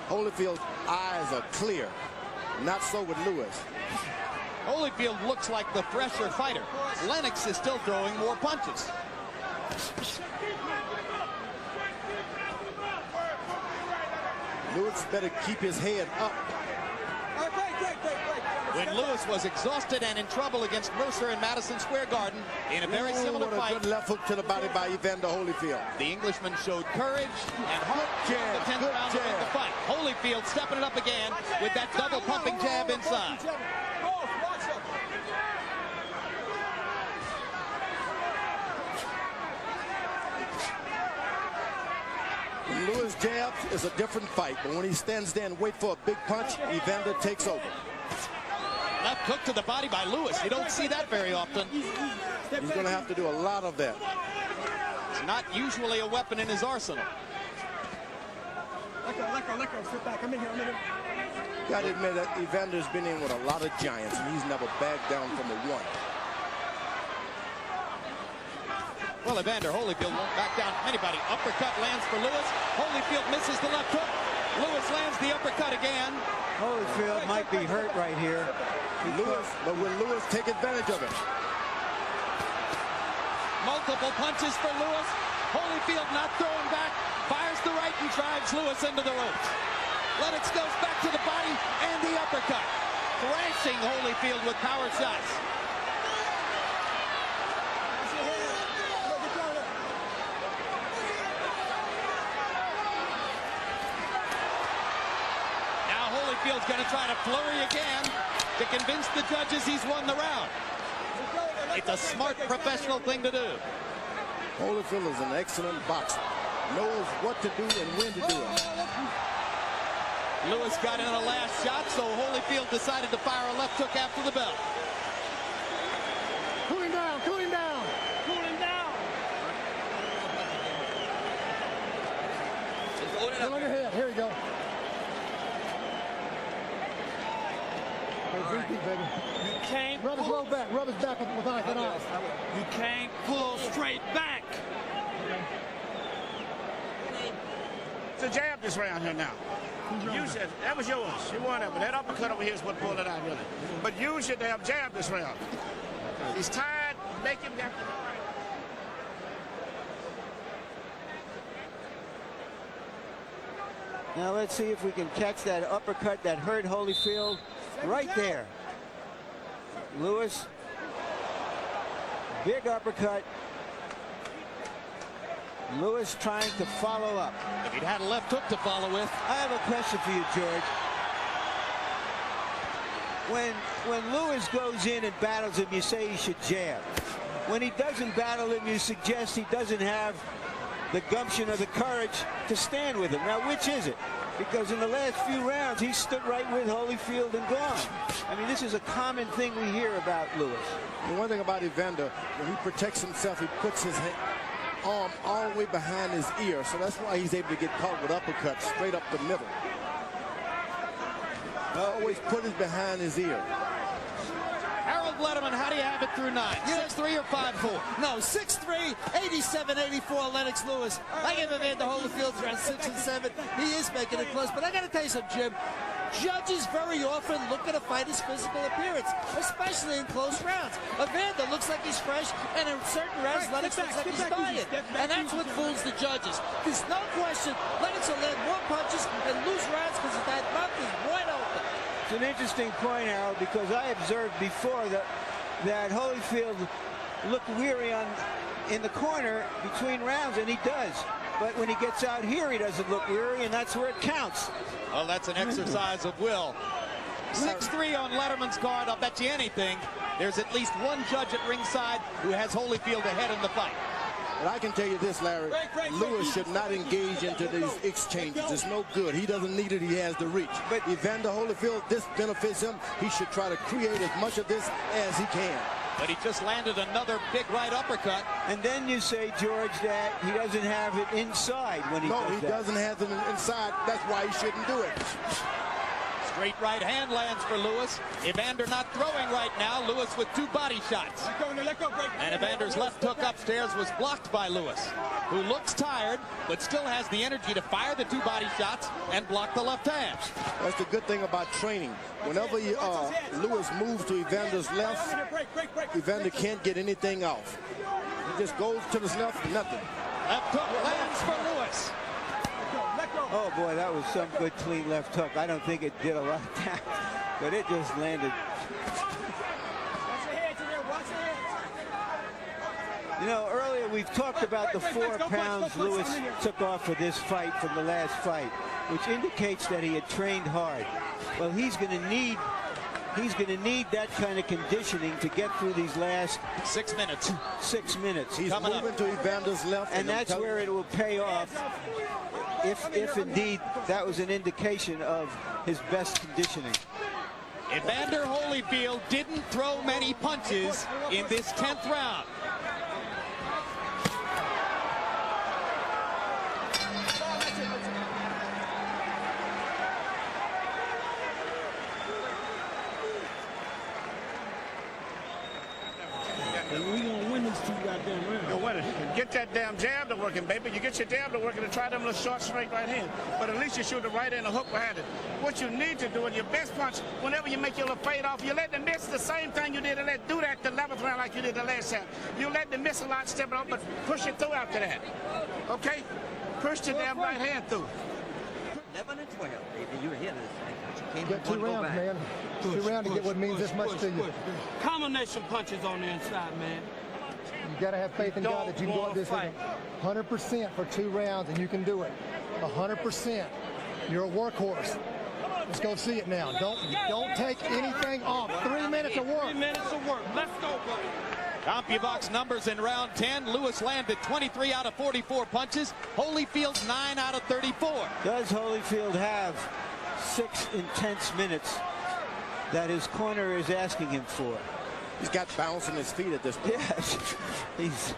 Holyfield's eyes are clear. Not so with Lewis. Holyfield looks like the fresher fighter. Lennox is still throwing more punches. Lewis better keep his head up. When Lewis was exhausted and in trouble against Mercer in Madison Square Garden in a very similar fight. Good left hook to the body by Evander Holyfield. The Englishman showed courage and heart in the 10th round to win the fight. Holyfield stepping it up again with that double pumping jab inside. When Lewis jabs, it's a different fight. But when he stands there and waits for a big punch, Evander takes over. Left hook to the body by Lewis. You don't see that very often. He's going to have to do a lot of that. It's not usually a weapon in his arsenal. Let go. Sit back. I'm in here. Got to admit that Evander's been in with a lot of giants, and he's never backed down from a one. Well, Evander Holyfield won't back down from anybody. Uppercut lands for Lewis. Holyfield misses the left hook. Lewis lands the uppercut again. Holyfield might be hurt right here. But will Lewis take advantage of it? Multiple punches for Lewis. Holyfield not throwing back. Fires the right and drives Lewis into the ropes. Lennox goes back to the body and the uppercut. Thrashing Holyfield with power shots. Holyfield's going to try to flurry again to convince the judges he's won the round. It's a smart professional thing to do. Holyfield is an excellent boxer. Knows what to do and when to do it. Lewis got in a last shot, so Holyfield decided to fire a left hook after the bell. Cool him down. Look at your head. Here we go. Right. You can't rub his low back. Rub his back with eyes. You can't pull straight back. It's a jab this round here now. Use it. That was yours. You won it, but that uppercut over here is what pulled it out, really. But use your damn jab this round. He's tired. Make him down. Now let's see if we can catch that uppercut that hurt Holyfield right there. Lewis, big uppercut. Lewis trying to follow up. If he'd had a left hook to follow with. I have a question for you, George. When Lewis goes in and battles him, you say he should jab. When he doesn't battle him, you suggest he doesn't have the gumption or the courage to stand with him. Now, which is it? Because in the last few rounds, he stood right with Holyfield and gone. I mean, this is a common thing we hear about Lewis. The one thing about Evander, when he protects himself, he puts his arm all the way behind his ear. So that's why he's able to get caught with uppercuts straight up the middle. Always put it behind his ear. Harold Letterman, how do you have it through 9? 6'3" or 5'4"? No, 6'3", 87, 84, Lennox Lewis. I give Evander Holyfield around 6 and 7. He is making it close, but I got to tell you something, Jim. Judges very often look at a fighter's physical appearance, especially in close rounds. Evander looks like he's fresh, and in certain rounds, Lennox looks like he's tired. And that's what fools the judges. There's no question Lennox will land more punches and lose rounds because that mouth is wide open. It's an interesting point, Harold, because I observed before that Holyfield looked weary in the corner between rounds, and he does. But when he gets out here, he doesn't look weary, and that's where it counts. Well, that's an exercise of will. 6'3" on Letterman's card. I'll bet you anything. There's at least one judge at ringside who has Holyfield ahead in the fight. But I can tell you this, Larry, Lewis should not engage into these exchanges. It's no good. He doesn't need it. He has the reach. But Evander Holyfield, this benefits him. He should try to create as much of this as he can. But he just landed another big right uppercut. And then you say, George, that he doesn't have it inside when he does that. No, he doesn't have it inside. That's why he shouldn't do it. Straight right hand lands for Lewis. Evander not throwing right now. Lewis with 2 body shots. And Evander's left hook upstairs was blocked by Lewis, who looks tired, but still has the energy to fire the 2 body shots and block the left hand. That's the good thing about training. Whenever Lewis moves to Evander's left, Evander can't get anything off. He just goes to the left, nothing. Left hook lands for Lewis. Oh, boy, that was some good, clean left hook. I don't think it did a lot of damage, but it just landed. You know, earlier we've talked about the 4 pounds Lewis took off for this fight from the last fight, which indicates that he had trained hard. Well, he's going to need that kind of conditioning to get through these last 6 minutes. 6 minutes. He's moving to Evander's left, and that's where it will pay off. If indeed that was an indication of his best conditioning. Evander Holyfield didn't throw many punches in this 10th round. Get that damn jab to working, baby. You get your jab to working and try them little short, straight right hand. But at least you shoot the right hand and hook behind it. What you need to do in your best punch, whenever you make your little fade off, you let them miss the same thing you did. Do that the 11th round like you did the last time. You let them miss a lot, step it up, but push it through after that. Okay? Push your damn right hand through. 11 and 12, baby. You're ahead of this thing. You got 2 rounds, man. 2 rounds to get what means this much to you. Combination punches on the inside, man. You got to have faith in God that you can go at this 100% for 2 rounds, and you can do it. 100%. You're a workhorse. Let's go see it now. Don't take anything off. 3 minutes of work. 3 minutes of work. Let's go, brother. CompuBox numbers in round 10. Lewis landed 23 out of 44 punches. Holyfield 9 out of 34. Does Holyfield have 6 intense minutes that his corner is asking him for? He's got bounce in his feet at this point. Yes. He's...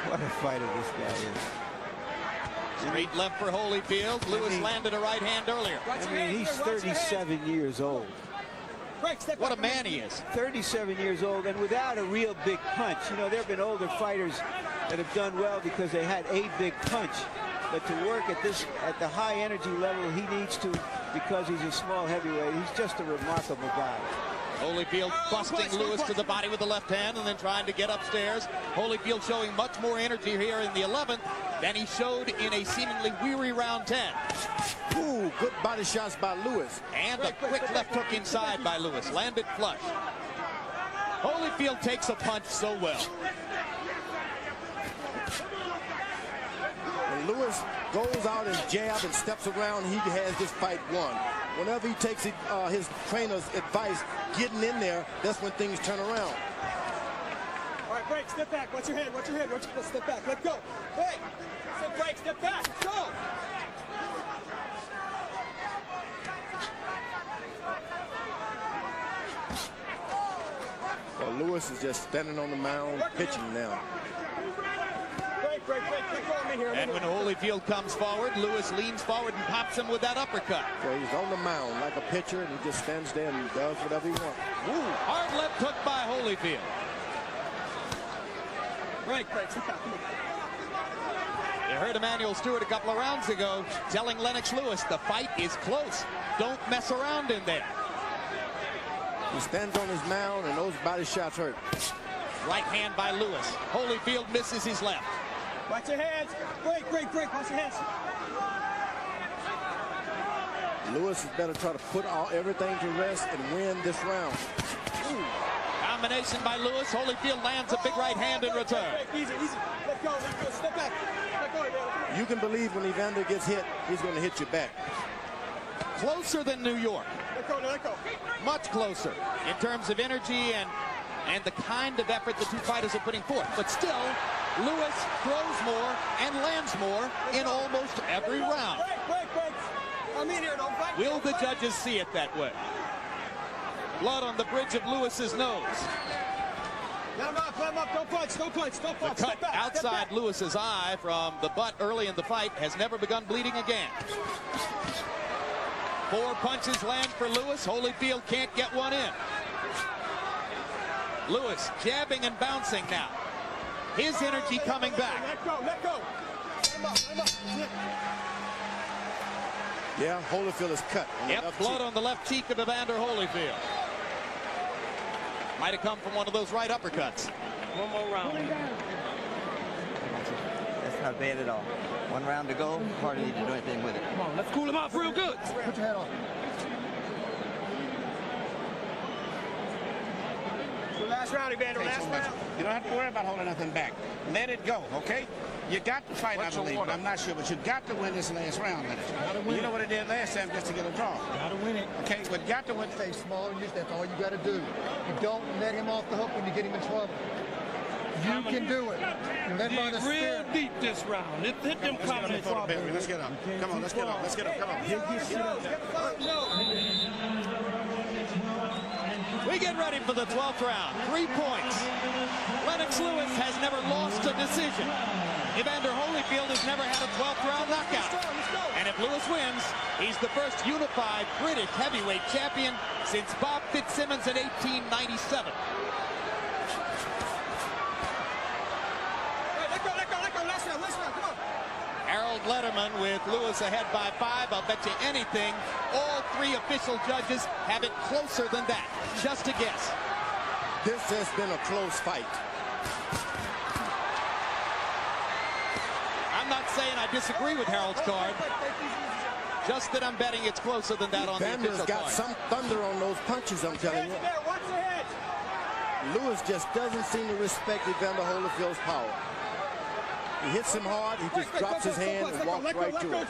What a fighter this guy is. Straight left for Holyfield. Lewis landed a right hand earlier. I mean, he's 37 years old. What a man he is. 37 years old and without a real big punch. You know, there have been older fighters that have done well because they had a big punch. But to work at the high energy level he needs to, because he's a small heavyweight, he's just a remarkable guy. Holyfield busting Lewis to the body with the left hand and then trying to get upstairs. Holyfield showing much more energy here in the 11th than he showed in a seemingly weary round 10. Ooh, good body shots by Lewis. And a quick left hook inside by Lewis. Landed flush. Holyfield takes a punch so well. When Lewis goes out and jab and steps around, he has this fight won. Whenever he takes his trainer's advice, getting in there, that's when things turn around. break, step back. Watch your head, watch your head. Step back, let go. Hey, step break, step back. Let's go. Well, Lewis is just standing on the mound, pitching now. Break. And when Holyfield comes forward, Lewis leans forward and pops him with that uppercut. So he's on the mound like a pitcher, and he just stands there and does whatever he wants. Ooh, hard left hook by Holyfield. Break. You heard Emmanuel Stewart a couple of rounds ago telling Lennox Lewis the fight is close. Don't mess around in there. He stands on his mound, and those body shots hurt. Right hand by Lewis. Holyfield misses his left. Watch your hands. Break. Watch your hands. Lewis is better try to put everything to rest and win this round. Ooh. Combination by Lewis. Holyfield lands a big right hand in return. Easy. Let go. Step back. Let go, Evander. You can believe when Evander gets hit, he's going to hit you back. Closer than New York. Let go. Much closer in terms of energy and the kind of effort the two fighters are putting forth. But still, Lewis throws more and lands more in almost every round. Break. I'm in here, don't fight. Will the judges see it that way? Blood on the bridge of Lewis's nose. Let him up. Don't punch. The cut outside Lewis's eye from the butt early in the fight has never begun bleeding again. 4 punches land for Lewis. Holyfield can't get one in. Lewis jabbing and bouncing now. His energy coming back. Let go. Let him up. Yeah, Holyfield is cut. Yep, blood on the left cheek of Evander Holyfield. Might have come from one of those right uppercuts. One more round. That's not bad at all. 1 round to go. Hardly need to do anything with it. Come on, let's cool him off real good. Put your head on. Last round, Evander. Last round. You don't have to worry about holding nothing back. Let it go, okay? You got to fight, I believe, but I'm not sure. But you got to win this last round, Lennox. You know what it did last time just to get a draw. Got to win it. Okay, but got to win. Stay small and use that's all you got to do. You don't let him off the hook when you get him in trouble. You can do it. You let him on the real deep this round. Hit them comments. Let's get up. Come on, let's get up. Come on. We get ready for the 12th round. 3 points. Lennox Lewis has never lost a decision. Evander Holyfield has never had a 12th round knockout. And if Lewis wins, he's the first unified British heavyweight champion since Bob Fitzsimmons in 1897. Harold Letterman with Lewis ahead by 5. I'll bet you anything, all 3 official judges have it closer than that. Just a guess. This has been a close fight. I'm not saying I disagree with Harold's card. Just that I'm betting it's closer than that on the official card. Got some thunder on those punches, I'm telling you. Lewis just doesn't seem to respect Evander Holyfield's power. He hits him hard, he just drops his hand and walks right to it.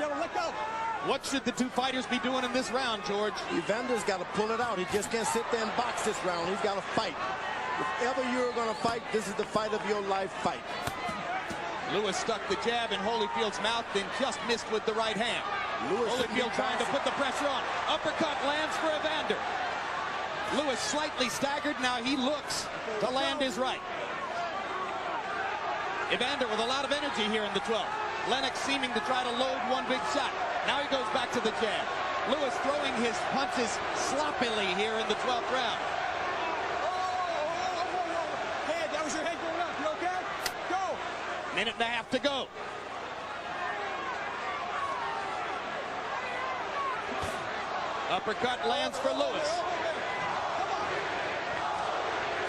What should the 2 fighters be doing in this round, George? Evander's got to pull it out. He just can't sit there and box this round. He's got to fight. If ever you're going to fight, this is the fight of your life fight. Lewis stuck the jab in Holyfield's mouth, then just missed with the right hand. Holyfield trying to put the pressure on. Uppercut lands for Evander. Lewis slightly staggered. Now he looks to land his right. Evander with a lot of energy here in the 12th. Lennox seeming to try to load one big shot. Now he goes back to the jab. Lewis throwing his punches sloppily here in the 12th round. Hey, that was your head going up. You okay? Go. Minute and a half to go. Uppercut lands for Lewis.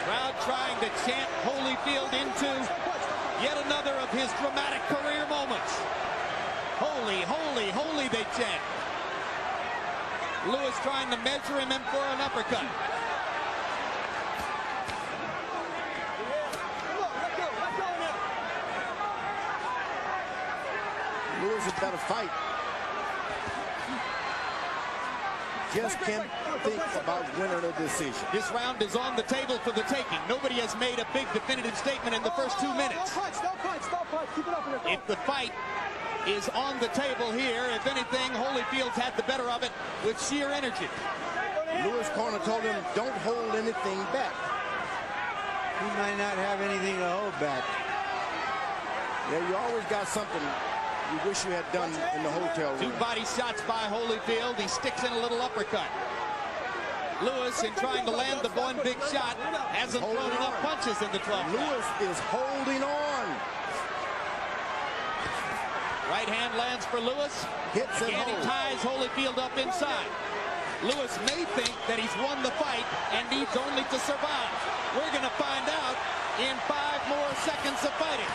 Crowd trying to chant Holyfield into yet another of his dramatic career moments. Holy, holy, holy, they chant. Lewis trying to measure him in for an uppercut. Lewis has got to fight. just can't think about winning a decision. This round is on the table for the taking. Nobody has made a big definitive statement in the first 2 minutes. Don't punch. Keep it up in there. If the fight is on the table here, if anything, Holyfield's had the better of it with sheer energy. Lewis' corner told him, don't hold anything back. He might not have anything to hold back. Yeah, you always got something you wish you had done in the hotel room. 2 body shots by Holyfield. He sticks in a little uppercut. Lewis, in trying to land the one big shot, hasn't thrown enough punches in the 12th. Lewis is holding on. Right hand lands for Lewis. Hits and Again, he holds. ties Holyfield up inside. Lewis may think that he's won the fight and needs only to survive. We're going to find out in 5 more seconds of fighting.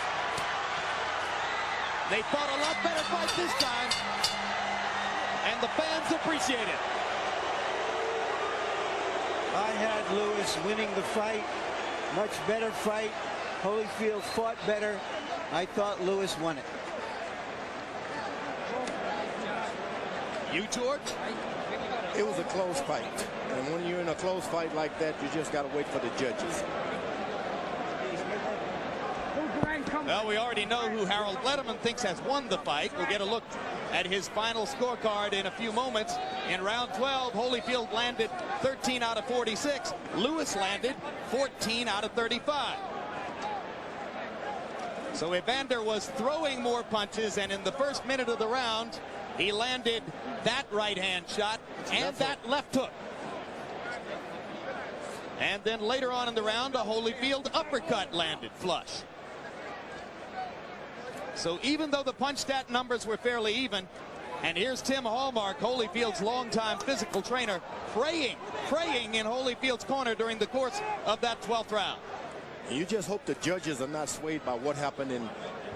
They fought a lot better fight this time, and the fans appreciate it. I had Lewis winning the fight. Much better fight. Holyfield fought better. I thought Lewis won it. You, George? It was a close fight. And when you're in a close fight like that, you just got to wait for the judges. Well, we already know who Harold Letterman thinks has won the fight. We'll get a look at his final scorecard in a few moments. In round 12, Holyfield landed 13 out of 46. Lewis landed 14 out of 35. So Evander was throwing more punches, and in the first minute of the round, he landed that right-hand shot and that left hook. And then later on in the round, a Holyfield uppercut landed flush. So even though the punch stat numbers were fairly even, and here's Tim Hallmark, Holyfield's longtime physical trainer, praying in Holyfield's corner during the course of that 12th round. You just hope the judges are not swayed by what happened in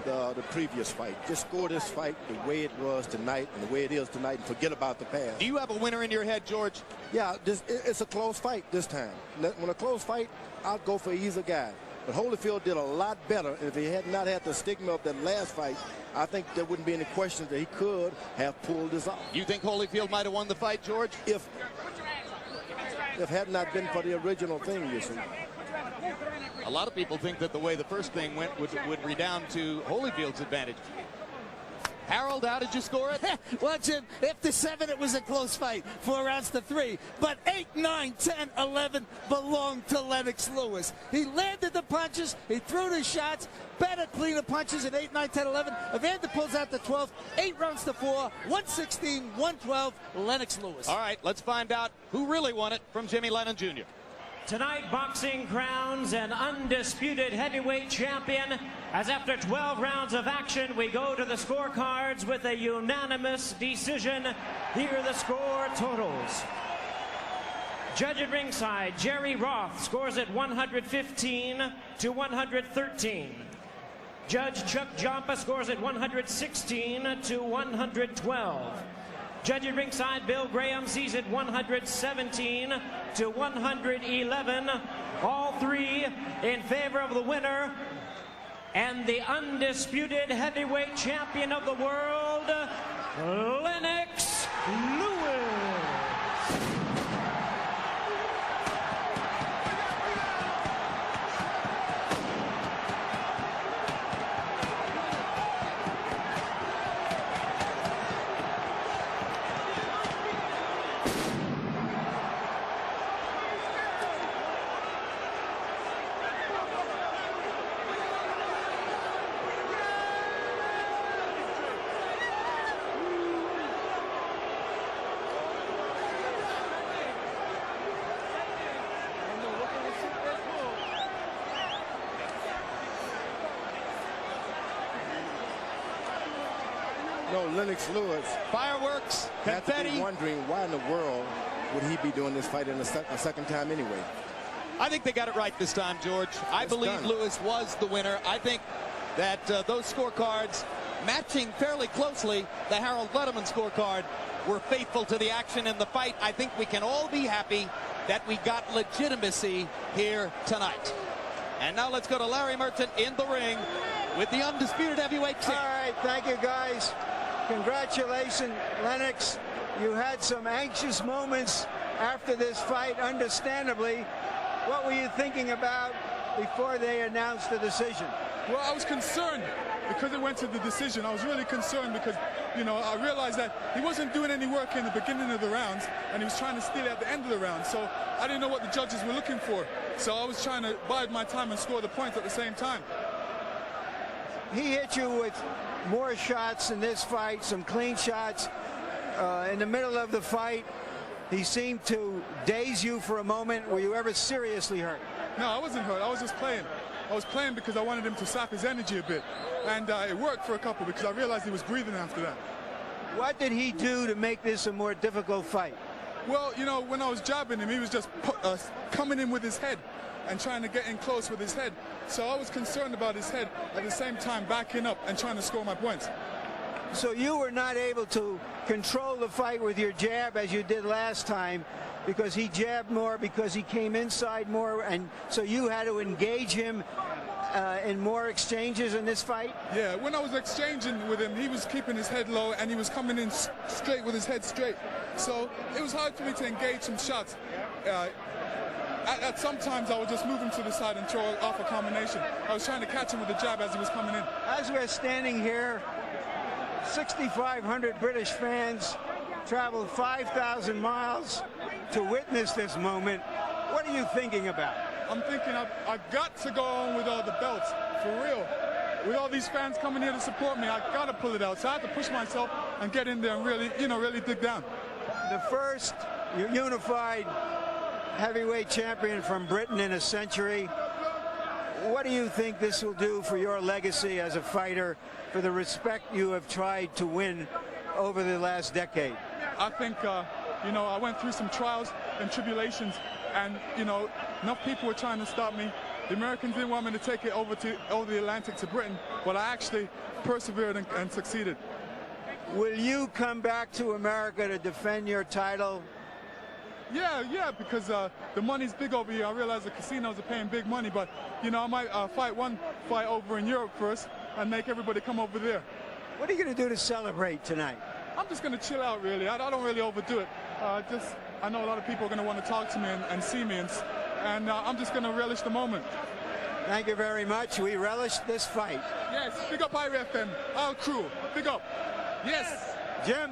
the previous fight. Just score this fight the way it was tonight and the way it is tonight and forget about the past. Do you have a winner in your head, George? Yeah, it's a close fight this time. When a close fight, I'd go for either guy. But Holyfield did a lot better. If he had not had the stigma of that last fight, I think there wouldn't be any question that he could have pulled this off. You think Holyfield might have won the fight, George? If had not been for the original thing, you see. A lot of people think that the way the first thing went would redound to Holyfield's advantage. Harold, how did you score it? Well, Jim, after 7, it was a close fight. 4 rounds to 3. But 8, 9, 10, 11 belonged to Lennox Lewis. He landed the punches. He threw the shots. Better, cleaner punches at 8, 9, 10, 11. Evander pulls out the 12th. 8 rounds to 4. 116, 112, Lennox Lewis. All right, let's find out who really won it from Jimmy Lennon Jr. Tonight, boxing crowns an undisputed heavyweight champion, as after 12 rounds of action, we go to the scorecards with a unanimous decision. Here are the score totals. Judge at ringside, Jerry Roth, scores at 115 to 113. Judge Chuck Jompa scores at 116 to 112. Judge at ringside, Bill Graham, sees it 117 to 111. All 3 in favor of the winner and the undisputed heavyweight champion of the world, Lennox Lewis. No, Lennox Lewis. Fireworks, had to confetti. be wondering why in the world would he be doing this fight in a second time anyway. I think they got it right this time, George. I believe Lewis was the winner. I think that those scorecards, matching fairly closely the Harold Letterman scorecard, were faithful to the action in the fight. I think we can all be happy that we got legitimacy here tonight. And now let's go to Larry Merchant in the ring with the undisputed heavyweight champ. All right, thank you, guys. Congratulations, Lennox. You had some anxious moments after this fight, understandably. What were you thinking about before they announced the decision? Well, I was concerned because it went to the decision. I was really concerned because, you know, I realized that he wasn't doing any work in the beginning of the rounds, and he was trying to steal at the end of the round. So I didn't know what the judges were looking for. So I was trying to bide my time and score the points at the same time. He hit you with more shots in this fight, some clean shots. In the middle of the fight, he seemed to daze you for a moment. Were you ever seriously hurt? No, I wasn't hurt. I was just playing. I was playing because I wanted him to sap his energy a bit. And it worked for a couple because I realized he was breathing after that. What did he do to make this a more difficult fight? Well, you know, when I was jabbing him, he was just coming in with his head and trying to get in close with his head. So I was concerned about his head, at the same time backing up and trying to score my points. So you were not able to control the fight with your jab as you did last time because he jabbed more, because he came inside more, and so you had to engage him in more exchanges in this fight? Yeah, when I was exchanging with him, he was keeping his head low and he was coming in straight with his head straight. So it was hard for me to engage some shots. At sometimes I would just move him to the side and throw off a combination. I was trying to catch him with the jab as he was coming in. As we're standing here, 6,500 British fans traveled 5,000 miles to witness this moment. What are you thinking about? I'm thinking I've got to go on with all the belts, for real. With all these fans coming here to support me, I've got to pull it out. So I have to push myself and get in there and really, you know, really dig down. The first unified heavyweight champion from Britain in a century. What do you think this will do for your legacy as a fighter, for the respect you have tried to win over the last decade? I think, you know, I went through some trials and tribulations, and, you know, enough people were trying to stop me. The Americans didn't want me to take it over the Atlantic to Britain, but I actually persevered and succeeded. Will you come back to America to defend your title? Yeah, because the money's big over here. I realize the casinos are paying big money, but, you know, I might fight one fight over in Europe first and make everybody come over there. What are you going to do to celebrate tonight? I'm just going to chill out, really. I don't really overdo it. I know a lot of people are going to want to talk to me and see me, and I'm just going to relish the moment. Thank you very much. We relish this fight. Yes, big up IRFM, our crew. Big up. Yes. Jim.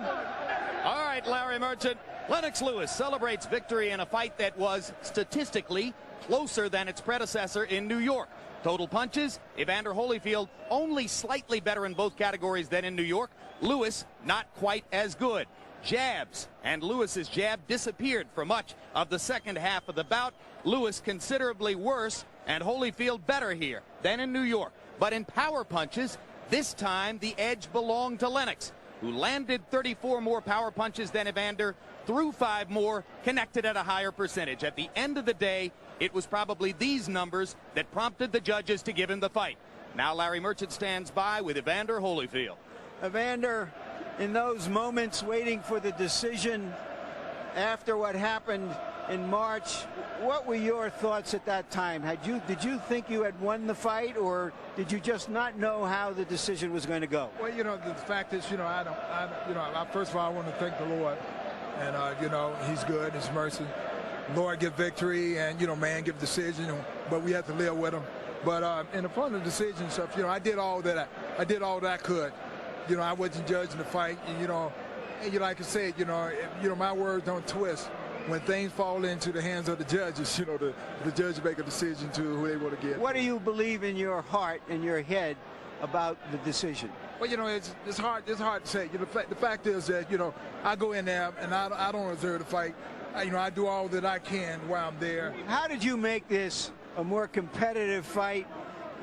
All right, Larry Merchant. Lennox Lewis celebrates victory in a fight that was statistically closer than its predecessor in New York. Total punches, Evander Holyfield only slightly better in both categories than in New York. Lewis not quite as good. Jabs, and Lewis's jab disappeared for much of the second half of the bout. Lewis considerably worse and Holyfield better here than in New York. But in power punches, this time the edge belonged to Lennox, who landed 34 more power punches than Evander, threw 5 more, connected at a higher percentage. At the end of the day, it was probably these numbers that prompted the judges to give him the fight. Now Larry Merchant stands by with Evander Holyfield. Evander, in those moments waiting for the decision after what happened in March, what were your thoughts at that time? Did you think you had won the fight, or did you just not know how the decision was going to go? Well, you know, the fact is, you know, first of all, I want to thank the Lord, and you know, He's good, His mercy. Lord give victory, and you know, man give decision, but we have to live with Him. But in the front of the decision stuff, you know, I did all that I could. You know, I wasn't judging the fight. And, you know, like I said, you know, my words don't twist. When things fall into the hands of the judges, you know, the judges make a decision to who they want to get. What do you believe in your heart and your head about the decision? Well, you know, it's hard to say. You know, the fact is that, you know, I go in there and I don't reserve the fight. You know, I do all that I can while I'm there. How did you make this a more competitive fight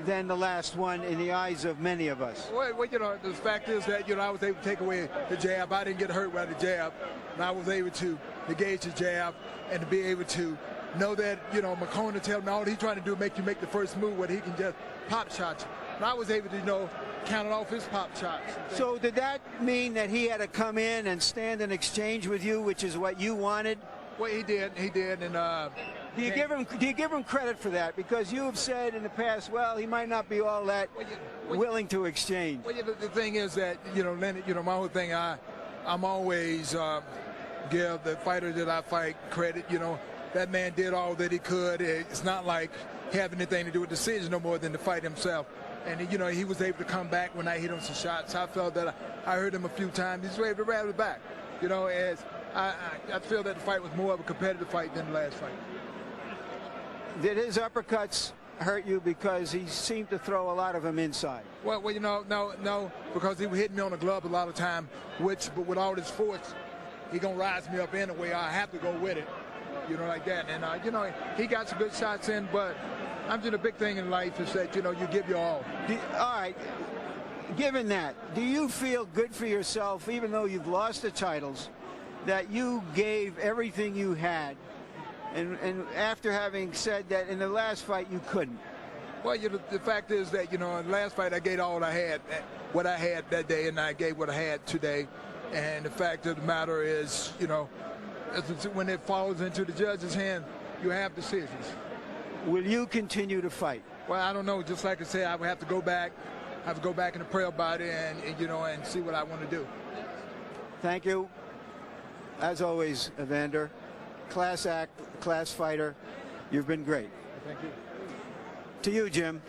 than the last one in the eyes of many of us? Well, you know, the fact is that, you know, I was able to take away the jab. I didn't get hurt by the jab, and I was able to engage the jab and to be able to know that, you know, McCona tell me all he's trying to do is make you make the first move where he can just pop shots you. And I was able to, you know, count off his pop shots. So did that mean that he had to come in and stand in exchange with you, which is what you wanted? Well, he did, and do you give him credit for that? Because you have said in the past, well, he might not be all that willing to exchange. Well, the thing is that, you know, Lennox, you know, my whole thing, I'm always give the fighter that I fight credit. You know, that man did all that he could. It's not like he had anything to do with the decision no more than the fight himself. And, you know, he was able to come back when I hit him some shots. I felt that I heard him a few times. He's able to rattle it back. You know, as I feel that the fight was more of a competitive fight than the last fight. Did his uppercuts hurt you because he seemed to throw a lot of them inside? Well, you know, no, because he was hitting me on the glove a lot of time, but with all this force, he gonna rise me up anyway. I have to go with it, you know, like that. And you know, he got some good shots in, but I'm just a big thing in life is that, you know, you give your all. All right. Given that, do you feel good for yourself, even though you've lost the titles, that you gave everything you had, and after having said that in the last fight you couldn't? Well, you know, the fact is that, you know, in the last fight I gave all I had, what I had that day, and I gave what I had today. And the fact of the matter is, you know, when it falls into the judge's hand, you have decisions. Will you continue to fight? Well, I don't know. Just like I said, I would have to go back. I have to go back and pray about it, and you know, and see what I want to do. Thank you. As always, Evander, class act, class fighter. You've been great. Thank you. To you, Jim.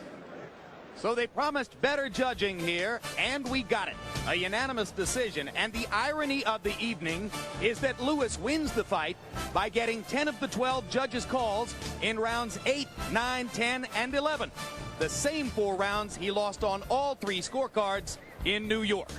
So they promised better judging here, and we got it. A unanimous decision, and the irony of the evening is that Lewis wins the fight by getting 10 of the 12 judges' calls in rounds 8, 9, 10, and 11. The same 4 rounds he lost on all 3 scorecards in New York.